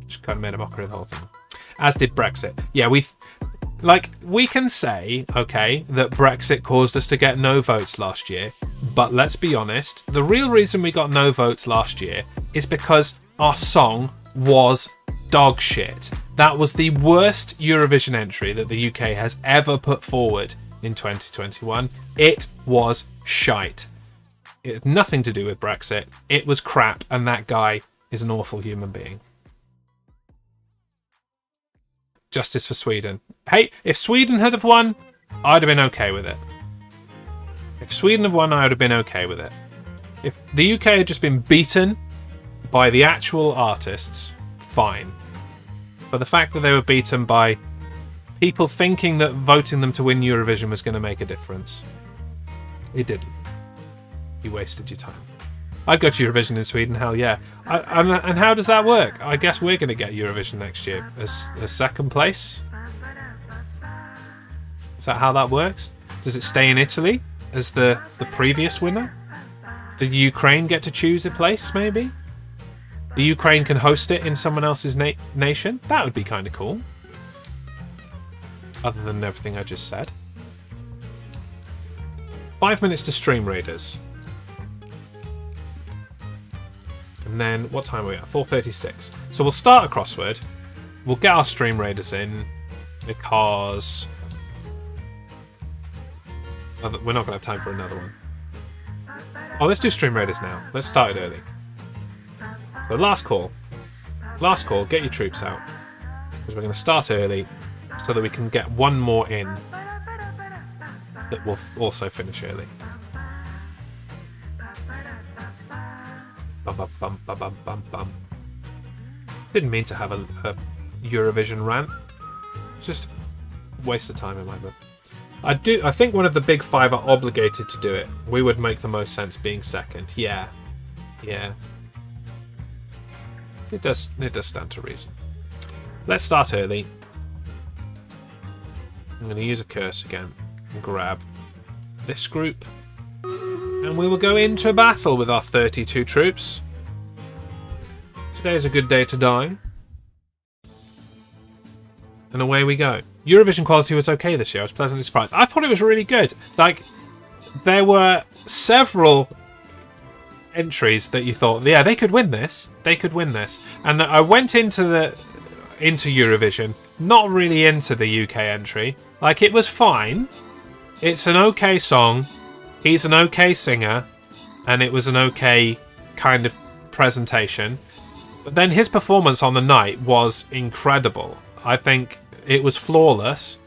Just kind of made a mockery of the whole thing. As did Brexit. Yeah, we can say, okay, that Brexit caused us to get no votes last year, but let's be honest, the real reason we got no votes last year is because our song was dog shit. That was the worst Eurovision entry that the UK has ever put forward in 2021. It was shite. It had nothing to do with Brexit. It was crap, and that guy is an awful human being. Justice for Sweden. Hey, if Sweden had have won, I'd have been okay with it. If Sweden had won, I would have been okay with it. If the UK had just been beaten by the actual artists, fine. But the fact that they were beaten by people thinking that voting them to win Eurovision was going to make a difference, it didn't. You wasted your time. I'd go to Eurovision in Sweden, hell yeah. And how does that work? I guess we're going to get Eurovision next year as second place. Is that how that works? Does it stay in Italy as the previous winner? Did Ukraine get to choose a place, maybe? The Ukraine can host it in someone else's nation? That would be kind of cool. Other than everything I just said. 5 minutes to Stream Raiders. And then, what time are we at? 4:36. So we'll start a crossword. We'll get our Stream Raiders in, because we're not going to have time for another one. Oh, let's do Stream Raiders now. Let's start it early. So last call. Last call, get your troops out. Because we're going to start early, so that we can get one more in that will also finish early. Bum, bum, bum, bum, bum, bum, bum. Didn't mean to have a Eurovision rant. It's just a waste of time in my book. I think one of the big five are obligated to do it. We would make the most sense being second. Yeah. It does stand to reason. Let's start early. I'm going to use a curse again and grab this group. And we will go into battle with our 32 troops. Today is a good day to die. And away we go. Eurovision quality was okay this year. I was pleasantly surprised. I thought it was really good. Like, there were several entries that you thought, yeah, they could win this. They could win this. And I went into Eurovision, not really into the UK entry. Like, it was fine. It's an okay song. He's an okay singer. And it was an okay kind of presentation. But then his performance on the night was incredible. I think it was flawless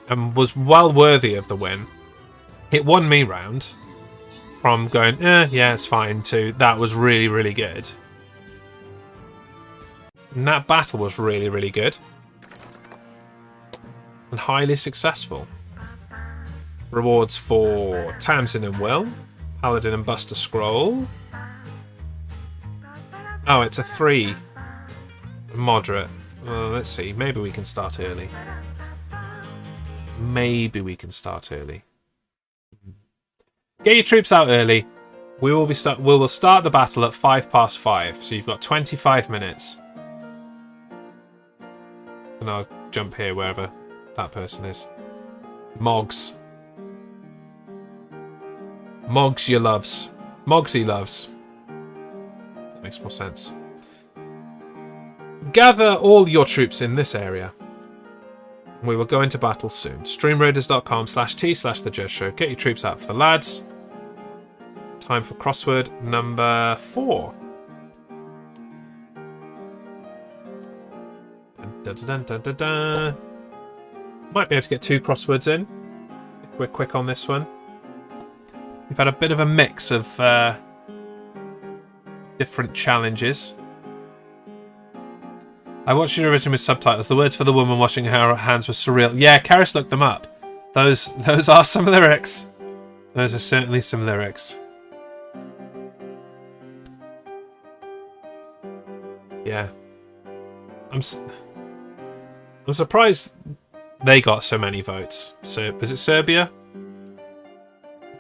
and was well worthy of the win. It won me round from going, yeah, it's fine, to that was really, really good. And that battle was really, really good. And highly successful. Rewards for Tamsin and Will, Paladin and Buster Scroll. Oh, it's a 3. Moderate. Let's see. Maybe we can start early. Get your troops out early. We will start the battle at 5:05. So you've got 25 minutes. And I'll jump here wherever that person is. Mogsy loves. That makes more sense. Gather all your troops in this area. We will go into battle soon. Streamraiders.com/t/thejezshow. Get your troops out for the lads. Time for crossword number 4. Might be able to get 2 crosswords in if we're quick on this one. We've had a bit of a mix of different challenges. I watched Eurovision with subtitles. The words for the woman washing her hands were surreal. Yeah, Karis looked them up. Those are some lyrics. Those are certainly some lyrics. Yeah. I'm surprised they got so many votes. So, was it Serbia?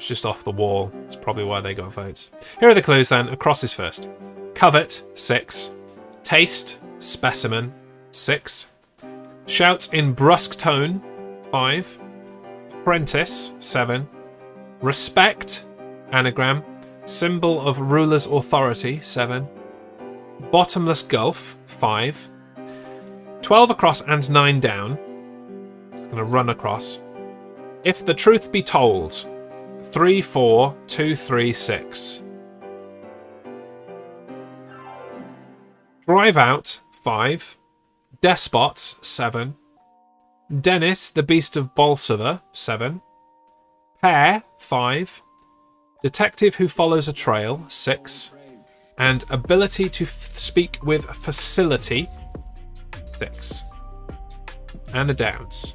It's just off the wall. That's probably why they got votes. Here are the clues then. Across is first. Covet, 6. Taste, specimen, 6. Shout in brusque tone, 5. Apprentice, 7. Respect, anagram. Symbol of ruler's authority, 7. Bottomless gulf, 5. 12 across and 9 down. Just going to run across. If the truth be told, 3, 4, 2, 3, 6. Drive out, 5. Despots, 7. Dennis, the Beast of Bolsover, 7. Pair, 5. Detective who follows a trail, 6. And ability to speak with facility, 6. And the downs.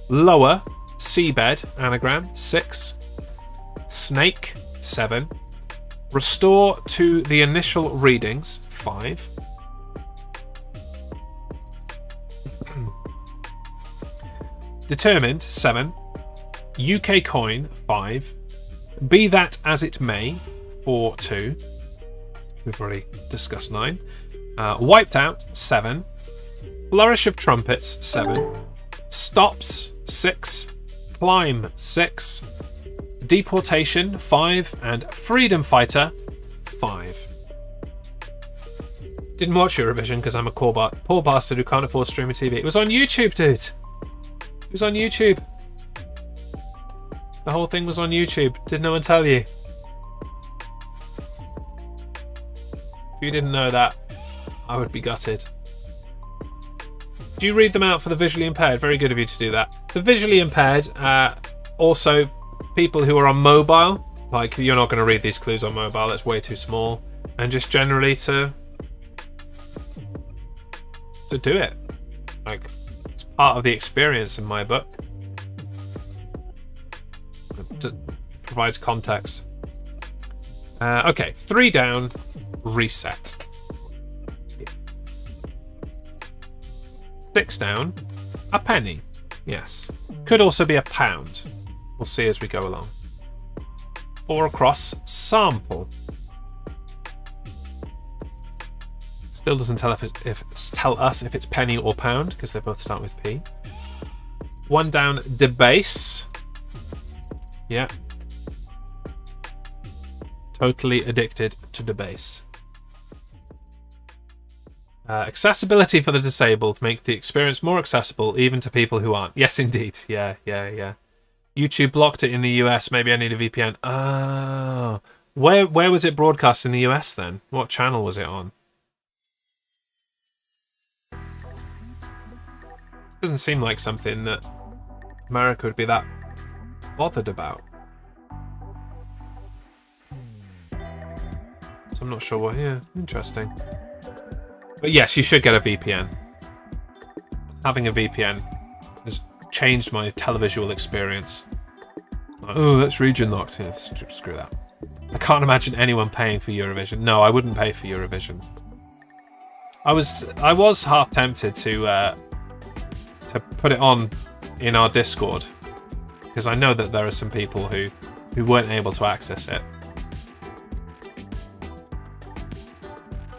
Lower, seabed, anagram, 6. Snake, 7. Restore to the initial readings, 5. Determined, 7. UK coin, 5. Be that as it may, 4, 2. We've already discussed 9. Wiped out, 7. Flourish of trumpets, 7. Stops, 6. Climb, 6. Deportation, 5. And freedom fighter, 5. Didn't watch Eurovision because I'm a poor bastard who can't afford streaming TV. It was on YouTube, dude. It was on YouTube. The whole thing was on YouTube. Did no one tell you? If you didn't know that, I would be gutted. Do you read them out for the visually impaired? Very good of you to do that. The visually impaired, also people who are on mobile, like you're not going to read these clues on mobile, that's way too small. And just generally to do it. Like, it's part of the experience in my book. It provides context. Okay, 3 down, reset. 6 down, a penny. Yes. Could also be a pound. We'll see as we go along. 4 across, sample. Still doesn't tell us if it's penny or pound, because they both start with P. 1 down, debase. Yeah. Totally addicted to debase. Accessibility for the disabled. Make the experience more accessible, even to people who aren't. Yes, indeed. Yeah. YouTube blocked it in the US. Maybe I need a VPN. Oh. Where was it broadcast in the US then? What channel was it on? Doesn't seem like something that America would be that bothered about. So I'm not sure what. Yeah, interesting. But yes, you should get a VPN. Having a VPN has changed my televisual experience. Like, oh, that's region locked. Yeah, screw that. I can't imagine anyone paying for Eurovision. No, I wouldn't pay for Eurovision. I was half tempted to put it on in our Discord, because I know that there are some people who weren't able to access it.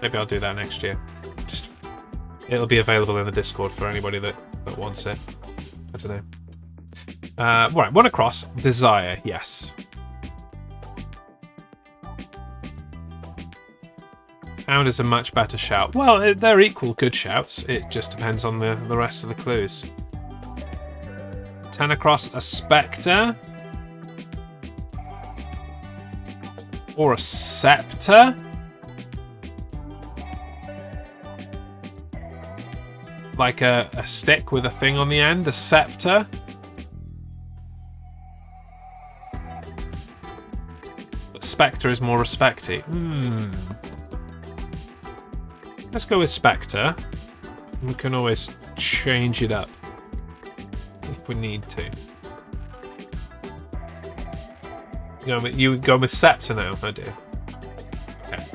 Maybe I'll do that next year. It'll be available in the Discord for anybody that wants it. I don't know. Right, 1 across. Desire, yes. Pound is a much better shout. Well, they're equal good shouts. It just depends on the rest of the clues. 10 across, a spectre. Or a scepter. Like a stick with a thing on the end, a scepter. But spectre is more respecty. Let's go with spectre. We can always change it up if we need to. You go with scepter now, I do. Okay.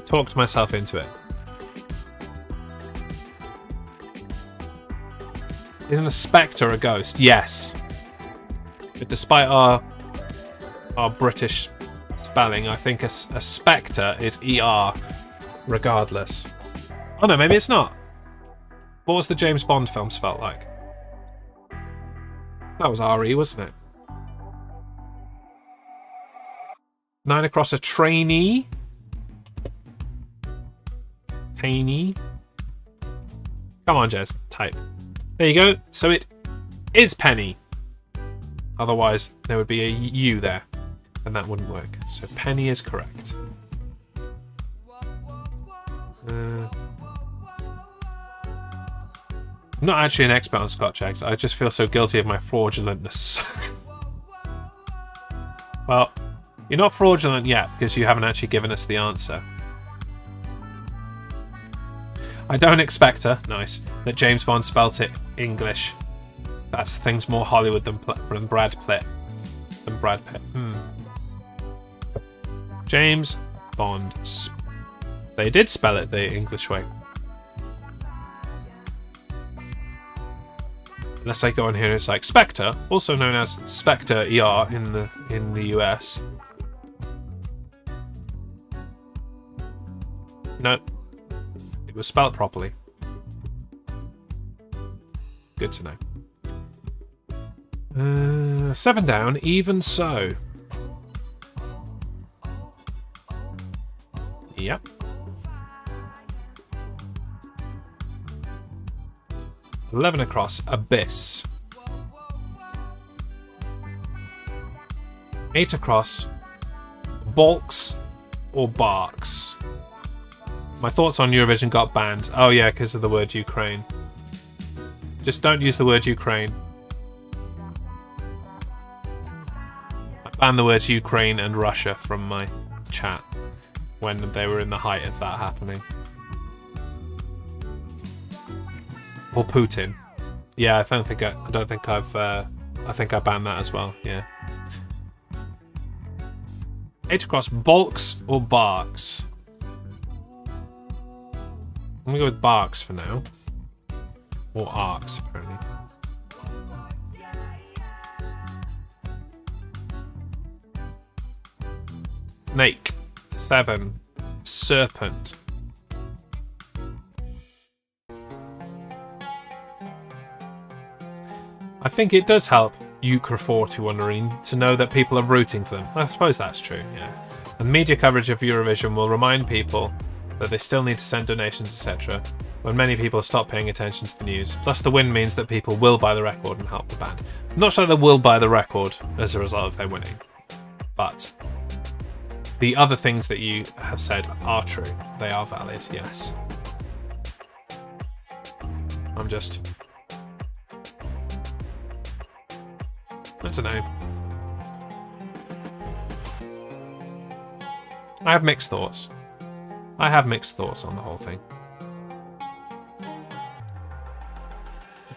Talked myself into it. Isn't a spectre a ghost? Yes. But despite our British spelling, I think a spectre is ER regardless. Oh no, maybe it's not. What was the James Bond film spelt like? That was RE, wasn't it? 9 across a trainee. Taney. Come on, Jez, type. There you go. So it is penny. Otherwise, there would be a U there, and that wouldn't work. So penny is correct. I'm not actually an expert on Scotch eggs. I just feel so guilty of my fraudulentness. Well, you're not fraudulent yet because you haven't actually given us the answer. I don't expect her, nice, that James Bond spelt it English. That's things more Hollywood than Brad Pitt. James Bond. They did spell it the English way. Unless I go on here and it's like Spectre, also known as Spectre ER in the US. No. It was spelt properly. Good to know. 7 down, even so. Yep. $11 across, abyss. 8 across, balks or barks. My thoughts on Eurovision got banned. Oh yeah, because of the word Ukraine. Just don't use the word Ukraine. I banned the words Ukraine and Russia from my chat when they were in the height of that happening. Or Putin. Yeah, I think I banned that as well. Yeah. 8 across, balks or barks. I'm gonna go with barks for now. Or arcs, apparently. Snake. 7. Serpent. I think it does help Ukraine 41 Marine to know that people are rooting for them. I suppose that's true, yeah. The media coverage of Eurovision will remind people that they still need to send donations, etc., when many people stop paying attention to the news. Plus, the win means that people will buy the record and help the band. I'm not sure they will buy the record as a result of their winning, but the other things that you have said are true. They are valid, yes. I'm just... I don't know. I have mixed thoughts. I have mixed thoughts on the whole thing.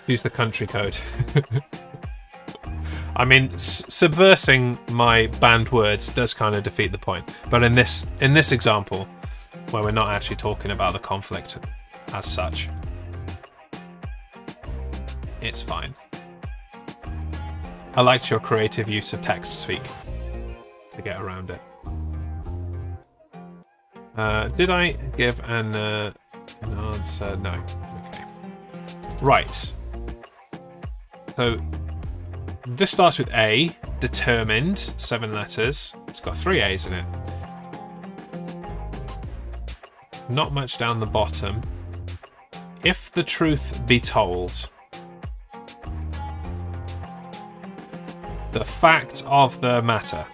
Use the country code. I mean, subversing my banned words does kind of defeat the point. But in this example, where we're not actually talking about the conflict as such, it's fine. I liked your creative use of text speak to get around it. Did I give an answer? No. Okay. Right. So this starts with A, determined, 7 letters. It's got 3 A's in it. Not much down the bottom. If the truth be told. The fact of the matter.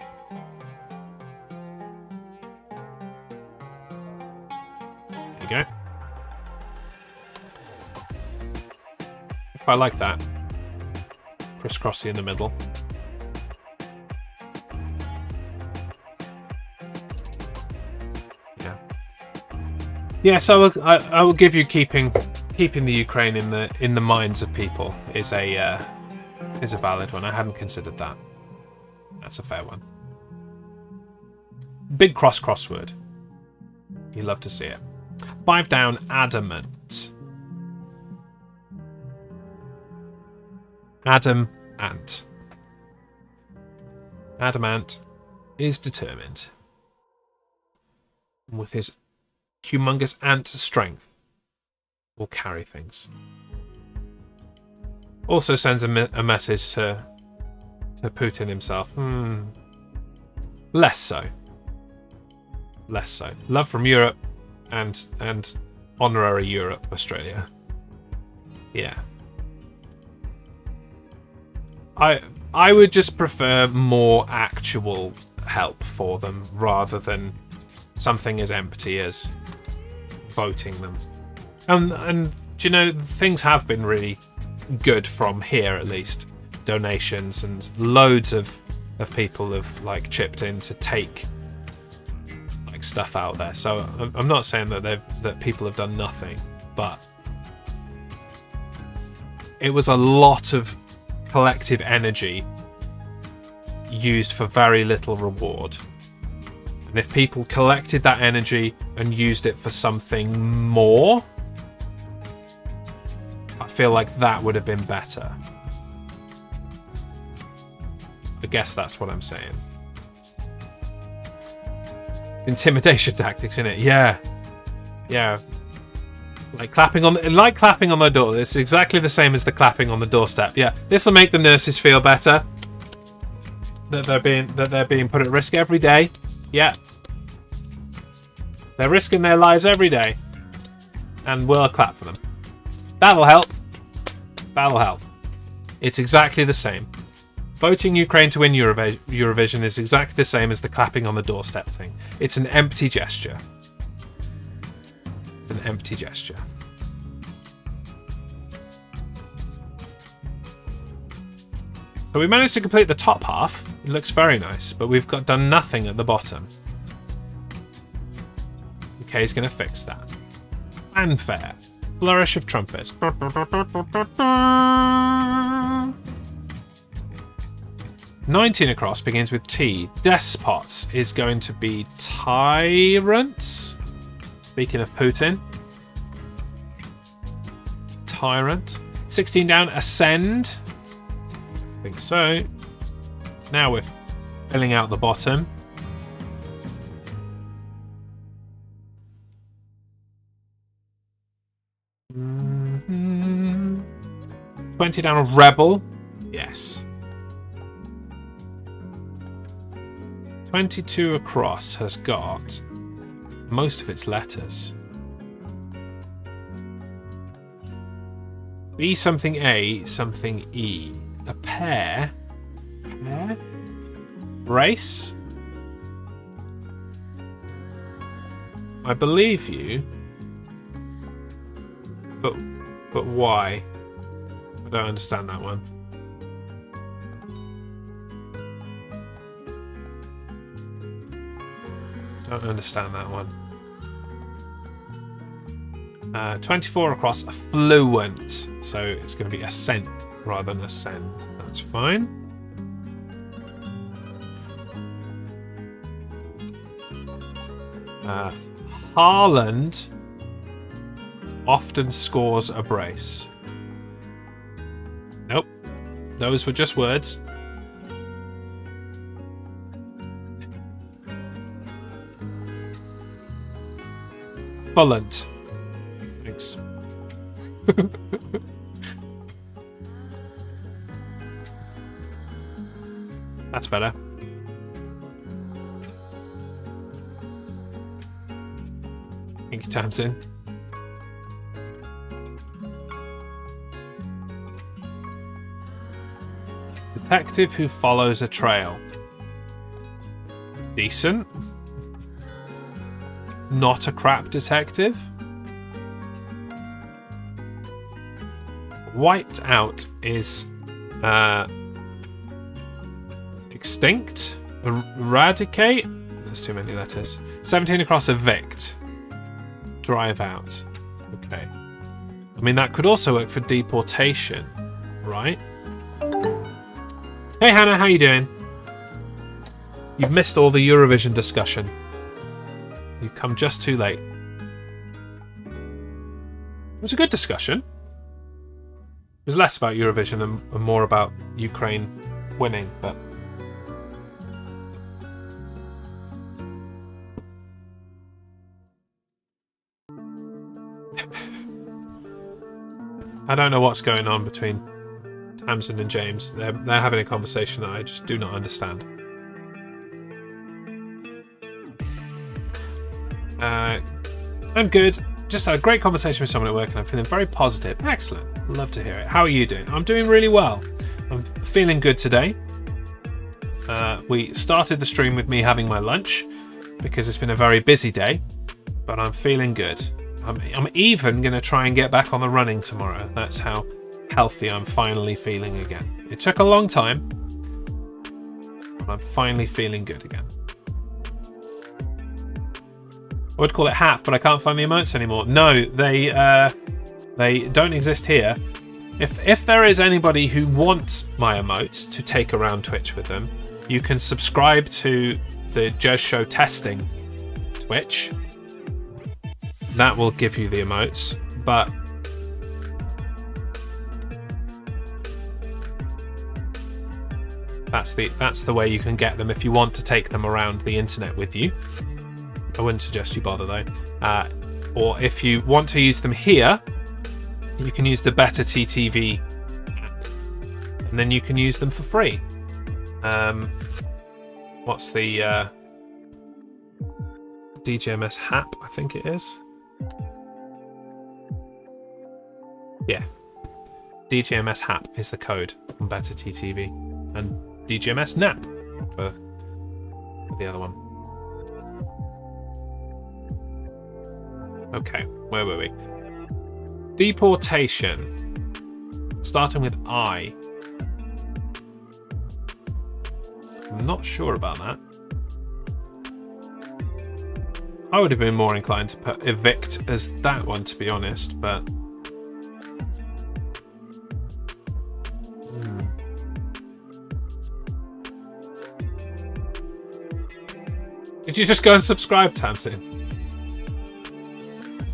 There you go. I like that. Criss-crossy in the middle. Yeah. Yeah. So I will give you keeping the Ukraine in the minds of people is a valid one. I hadn't considered that. That's a fair one. Big crossword. You love to see it. 5 down, adamant. Adam Ant. Adamant is determined. With his humongous ant strength, will carry things. Also sends a message to Putin himself. Less so. Less so. Love from Europe and honorary Europe, Australia. Yeah. I would just prefer more actual help for them rather than something as empty as voting them. And do you know, things have been really good from here, at least. Donations and loads of people have like chipped in to take like stuff out there. So I'm not saying that people have done nothing, but it was a lot of collective energy used for very little reward. And if people collected that energy and used it for something more, I feel like that would have been better. I guess that's what I'm saying. Intimidation tactics, innit? Yeah. Yeah. Like clapping on the door. It's exactly the same as the clapping on the doorstep. Yeah. This will make the nurses feel better. That they're being put at risk every day. Yeah. They're risking their lives every day. And we'll clap for them. That'll help. That'll help. It's exactly the same. Voting Ukraine to win Eurovision is exactly the same as the clapping on the doorstep thing. It's an empty gesture. It's an empty gesture. So we managed to complete the top half. It looks very nice, but we've done nothing at the bottom. Okay, he's going to fix that. Fanfare. Flourish of trumpets. 19 across begins with T. Despots is going to be tyrants. Speaking of Putin. Tyrant. 16 down, ascend. I think so. Now we're filling out the bottom. Mm-hmm. 20 down, a rebel. Yes. 22 across has got most of its letters. B something A, something E. A pair. Pair? Brace? I believe you. But why? I don't understand that one. Don't understand that one. 24 across, affluent. So it's going to be ascent rather than ascend. That's fine. Haaland often scores a brace. Nope. Those were just words. Bullet. Thanks. That's better. Thank you, Tamsin. Detective who follows a trail. Decent. Not a crap detective. Wiped out is extinct. Eradicate. That's too many letters. 17 across, evict. Drive out. Okay. I mean, that could also work for deportation, right? Hey Hannah, how you doing? You've missed all the Eurovision discussion. You've come just too late. It was a good discussion. It was less about Eurovision and more about Ukraine winning, but I don't know what's going on between Tamsin and James. They're having a conversation that I just do not understand. I'm good. Just had a great conversation with someone at work and I'm feeling very positive. Excellent. Love to hear it. How are you doing? I'm doing really well. I'm feeling good today. We started the stream with me having my lunch because it's been a very busy day, but I'm feeling good. I'm even going to try and get back on the running tomorrow. That's how healthy I'm finally feeling again. It took a long time, but I'm finally feeling good again. I would call it Hap, but I can't find the emotes anymore. No, they don't exist here. If there is anybody who wants my emotes to take around Twitch with them, you can subscribe to the Jez Show testing Twitch. That will give you the emotes, but that's the way you can get them if you want to take them around the internet with you. I wouldn't suggest you bother though. Or if you want to use them here, you can use the Better TTV app, and then you can use them for free. What's the DJMS Hap? I think it is. Yeah, DJMS Hap is the code on Better TTV, and DJMS Nap for the other one. Okay, where were we? Deportation. Starting with I. I'm not sure about that. I would have been more inclined to put evict as that one, to be honest, but... Did you just go and subscribe, Tamsin?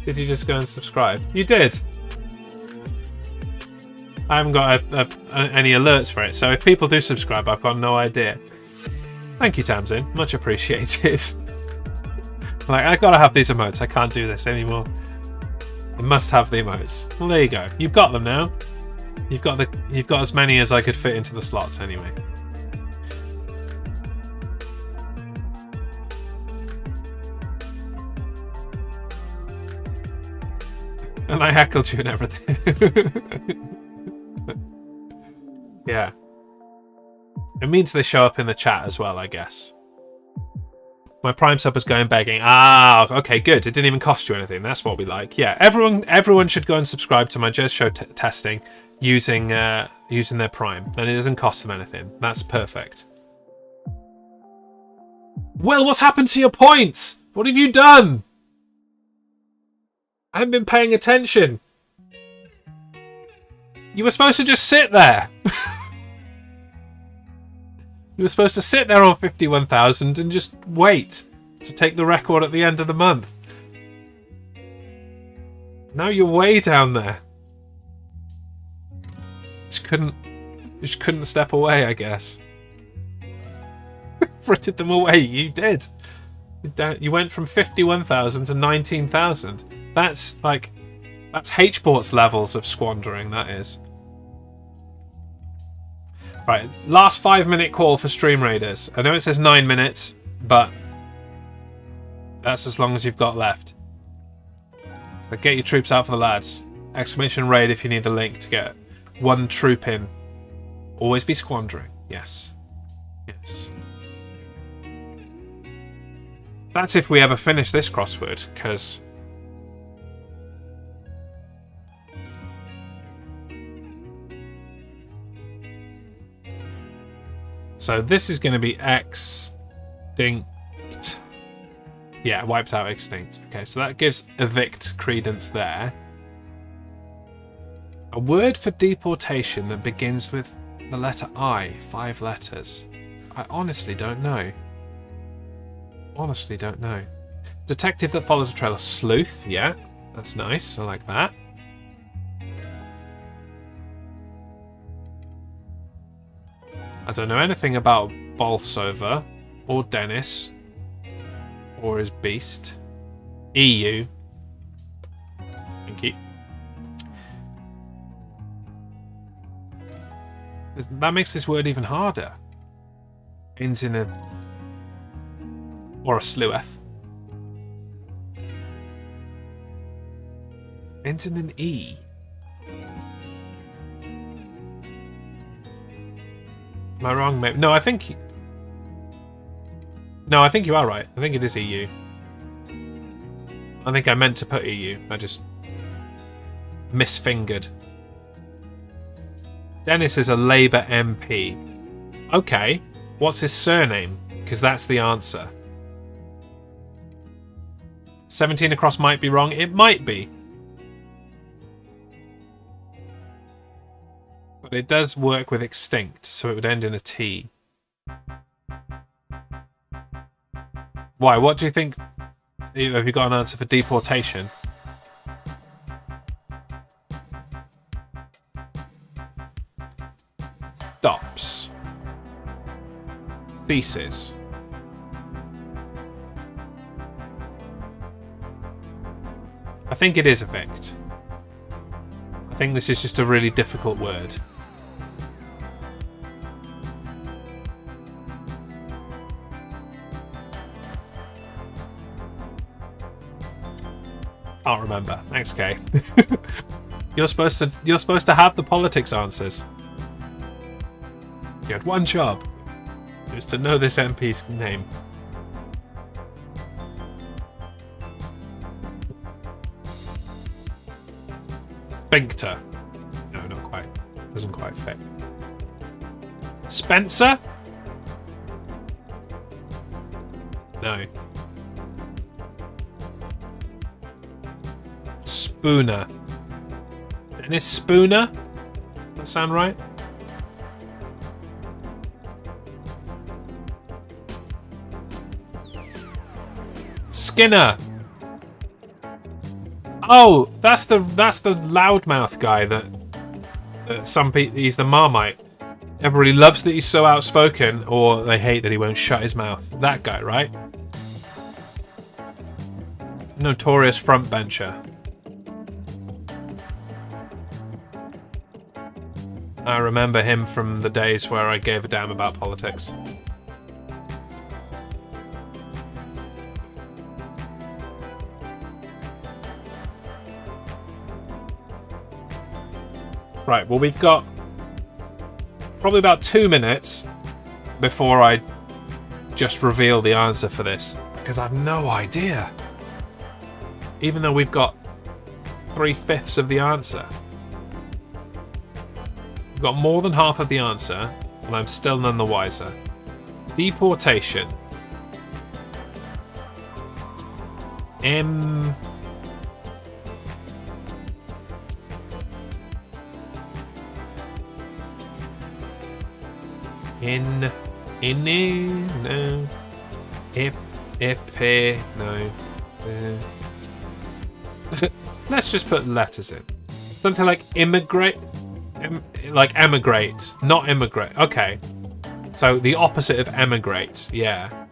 Did you just go and subscribe? You did. I haven't got any alerts for it, so if people do subscribe, I've got no idea. Thank you, Tamsin. Much appreciated. Like, I gotta have these emotes. I can't do this anymore. I must have the emotes. Well, there you go. You've got them now. You've got as many as I could fit into the slots anyway. And I heckled you and everything. Yeah. It means they show up in the chat as well, I guess. My Prime sub was going begging. Ah, okay, good. It didn't even cost you anything. That's what we like. Yeah, everyone should go and subscribe to my Jez Show testing using their Prime. And it doesn't cost them anything. That's perfect. Well, what's happened to your points? What have you done? I haven't been paying attention. You were supposed to just sit there. You were supposed to sit there on 51,000 and just wait to take the record at the end of the month. Now you're way down there. Just couldn't step away, I guess. Fritted them away. You did. You went from 51,000 to 19,000. That's H-Port's levels of squandering, that is. Right, last 5-minute call for Stream Raiders. I know it says 9 minutes, but that's as long as you've got left. So get your troops out for the lads. Exclamation raid if you need the link to get one troop in. Always be squandering. Yes. Yes. That's if we ever finish this crossword, because... So this is going to be extinct. Yeah, wiped out extinct. Okay, so that gives evict credence there. A word for deportation that begins with the letter I, 5 letters. I honestly don't know. Honestly don't know. Detective that follows a trail of sleuth. Yeah, that's nice. I like that. I don't know anything about Bolsover or Dennis or his beast. EU. Thank you. That makes this word even harder. Ends in a... or a sleuth. Ends in an E. Am I wrong, mate? No, I think... No, I think you are right. I think it is EU. I think I meant to put EU. I just... misfingered. Dennis is a Labour MP. Okay. What's his surname? Because that's the answer. 17 across might be wrong. It might be. But it does work with extinct, so it would end in a T. Why? What do you think? Have you got an answer for deportation? Stops. Ceases. I think it is evict. I think this is just a really difficult word. Can't remember. Thanks, Kay. You're supposed to have the politics answers. You had one job. It was to know this MP's name. Sphincter. No, not quite. Doesn't quite fit. Spencer? No. Spooner. Dennis Spooner? Does that sound right? Skinner. Oh, that's the loudmouth guy that some people, he's the Marmite. Everybody loves that he's so outspoken, or they hate that he won't shut his mouth. That guy, right? Notorious frontbencher. I remember him from the days where I gave a damn about politics. Right, well, we've got probably about 2 minutes before I just reveal the answer for this, because I've no idea. Even though we've got 3/5 of the answer. We've got more than half of the answer, and I'm still none the wiser. Deportation. No. No. Let's just put letters in. Something like immigrate. Like emigrate, not immigrate. Okay. So the opposite of emigrate. Yeah.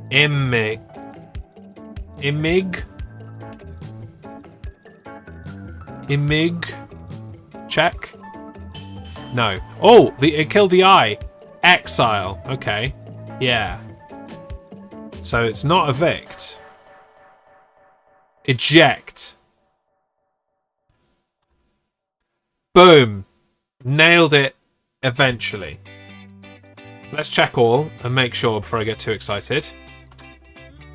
Imig. Check. No. Oh, it killed the I. Exile. Okay. Yeah. So it's not evict. Eject. Boom. Nailed it eventually. Let's check all and make sure before I get too excited.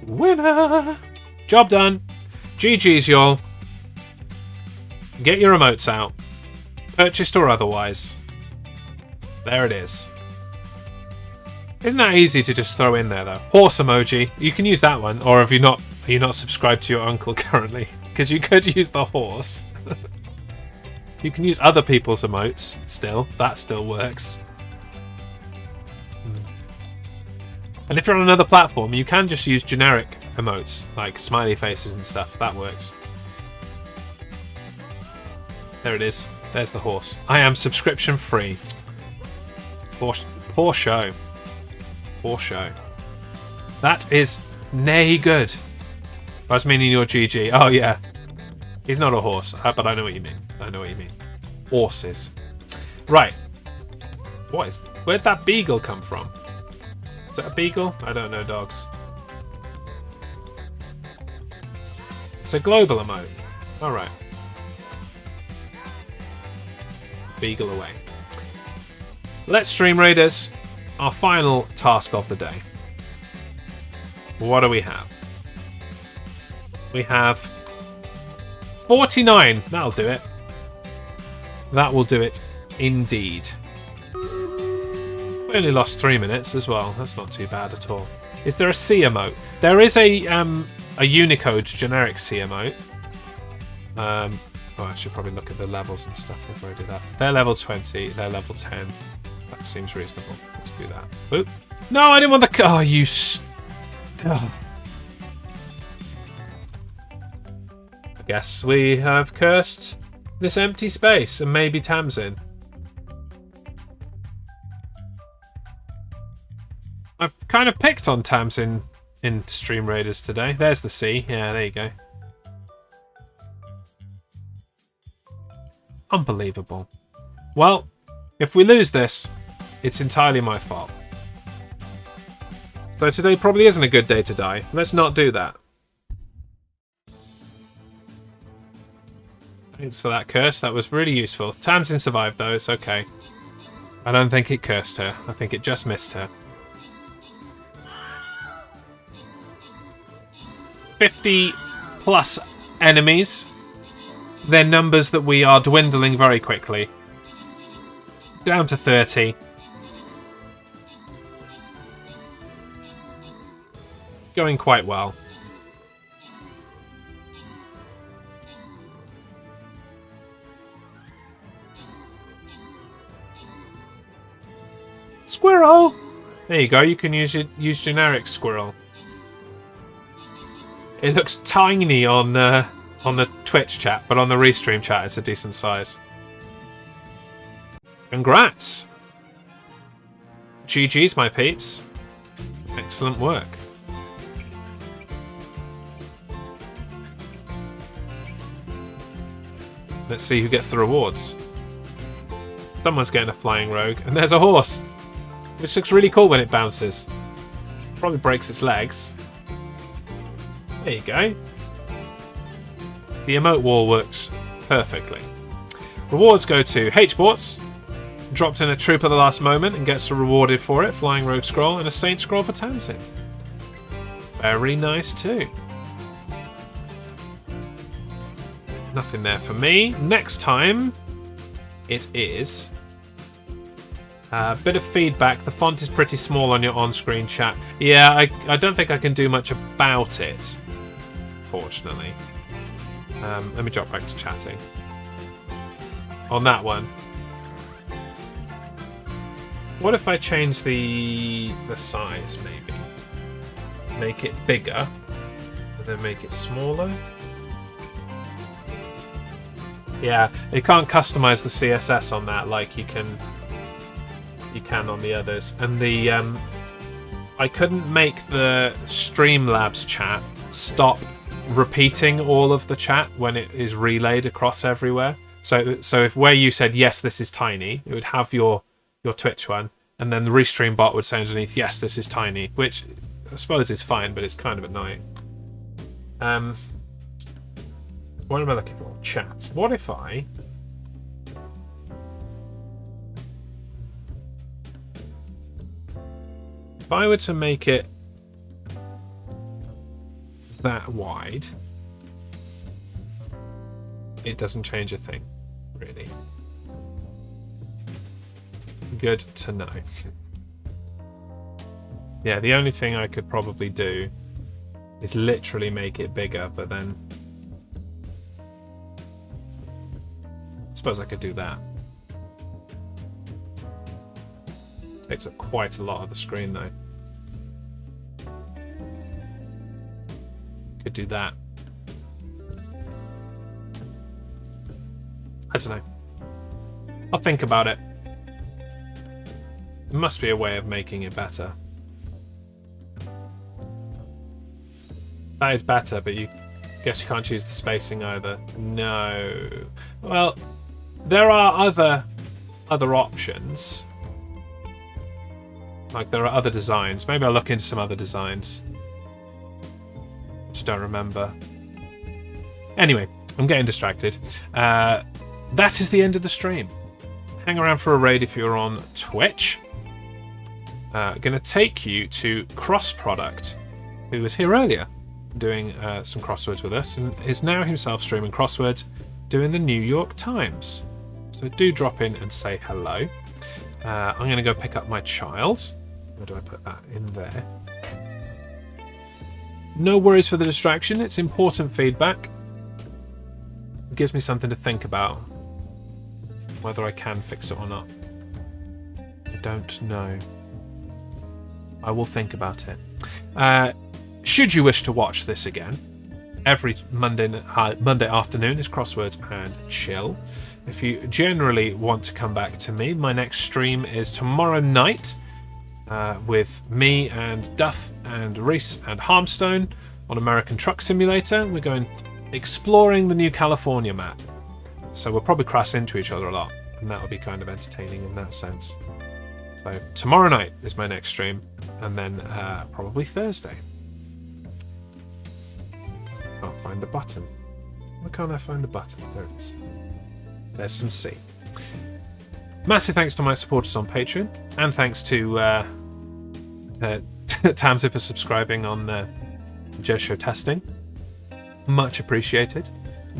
Winner! Job done. GG's, y'all. Get your emotes out. Purchased or otherwise. There it is. Isn't that easy to just throw in there, though? Horse emoji. You can use that one. Or are you not subscribed to your uncle currently? Because you could use the horse. You can use other people's emotes still. That still works. And if you're on another platform, you can just use generic emotes, like smiley faces and stuff. That works. There it is. There's the horse. I am subscription free. Poor show. Poor show. That is nay good. I was meaning your GG. Oh, yeah. He's not a horse, but I know what you mean. I know what you mean. Horses. Right. Where'd that beagle come from? Is that a beagle? I don't know dogs. It's a global emote. Alright. Beagle away. Let's stream raiders. Our final task of the day. What do we have? We have 49. That'll do it. That will do it indeed. We only lost 3 minutes as well. That's not too bad at all. Is there a C emote? There is a Unicode generic C emote. Oh, I should probably look at the levels and stuff before I do that. They're level 20. They're level 10. That seems reasonable. Let's do that. Oop. No, I didn't want the... Oh, you... Oh. I guess we have cursed this empty space and maybe Tamsin. I've kind of picked on Tamsin in Stream Raiders today. There's the C. Yeah, there you go. Unbelievable. Well, if we lose this, it's entirely my fault. So today probably isn't a good day to die. Let's not do that. Thanks for that curse. That was really useful. Tamsin survived though. It's okay. I don't think it cursed her. I think it just missed her. 50 plus enemies. They're numbers that we are dwindling very quickly. Down to 30. Going quite well. Squirrel! There you go, you can use generic squirrel. It looks tiny on the Twitch chat, but on the Restream chat it's a decent size. Congrats! GG's, my peeps. Excellent work. Let's see who gets the rewards. Someone's getting a flying rogue, and there's a horse! Which looks really cool when it bounces. Probably breaks its legs. There you go. The emote wall works perfectly. Rewards go to H-Borts. Dropped in a troop at the last moment and gets rewarded for it. Flying Rogue Scroll and a Saint Scroll for Tamsin. Very nice too. Nothing there for me. Next time, it is a bit of feedback. The font is pretty small on your on-screen chat. Yeah, I don't think I can do much about it, fortunately. Let me drop back to chatting. On that one. What if I change the size, maybe? Make it bigger, and then make it smaller? Yeah, you can't customize the CSS on that like you can on the others. And the I couldn't make the Streamlabs chat stop repeating all of the chat when it is relayed across everywhere. So if where you said yes, this is tiny, it would have your Twitch one, and then the Restream bot would say underneath, yes, this is tiny, which I suppose is fine, but it's kind of annoying. What am I looking for? Chat. What if I were to make it that wide, it doesn't change a thing, really. Good to know. Yeah, the only thing I could probably do is literally make it bigger, but then I suppose I could do that. Takes up quite a lot of the screen though. Could do that. I don't know. I'll think about it. There must be a way of making it better. That is better, but you guess you can't choose the spacing either. No. Well, there are other options. Like, there are other designs. Maybe I'll look into some other designs. Just don't remember. Anyway, I'm getting distracted. That is the end of the stream. Hang around for a raid if you're on Twitch. Going to take you to Cross Product, who was here earlier doing some crosswords with us and is now himself streaming crosswords, doing the New York Times. So do drop in and say hello. I'm going to go pick up my child. Where do I put that? In there. No worries for the distraction. It's important feedback. It gives me something to think about. Whether I can fix it or not. I don't know. I will think about it. Should you wish to watch this again, every Monday afternoon is Crosswords and Chill. If you generally want to come back to me, my next stream is tomorrow night with me and Duff and Reese and Harmstone on American Truck Simulator. We're going exploring the new California map. So we'll probably crash into each other a lot, and that'll be kind of entertaining in that sense. So tomorrow night is my next stream, and then probably Thursday. Can't find the button. Why can't I find the button? There it is. There's some C. Massive thanks to my supporters on Patreon, and thanks to Tamsin for subscribing on Jez Show testing. Much appreciated.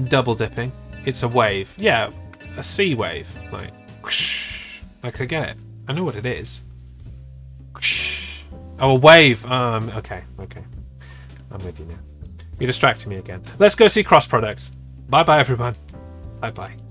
Double dipping. It's a wave. Yeah, a sea wave. Like, whoosh. Like, I get it. I know what it is. Whoosh. Oh, a wave. Okay. I'm with you now. You're distracting me again. Let's go see Cross Product. Bye-bye, everyone. Bye-bye.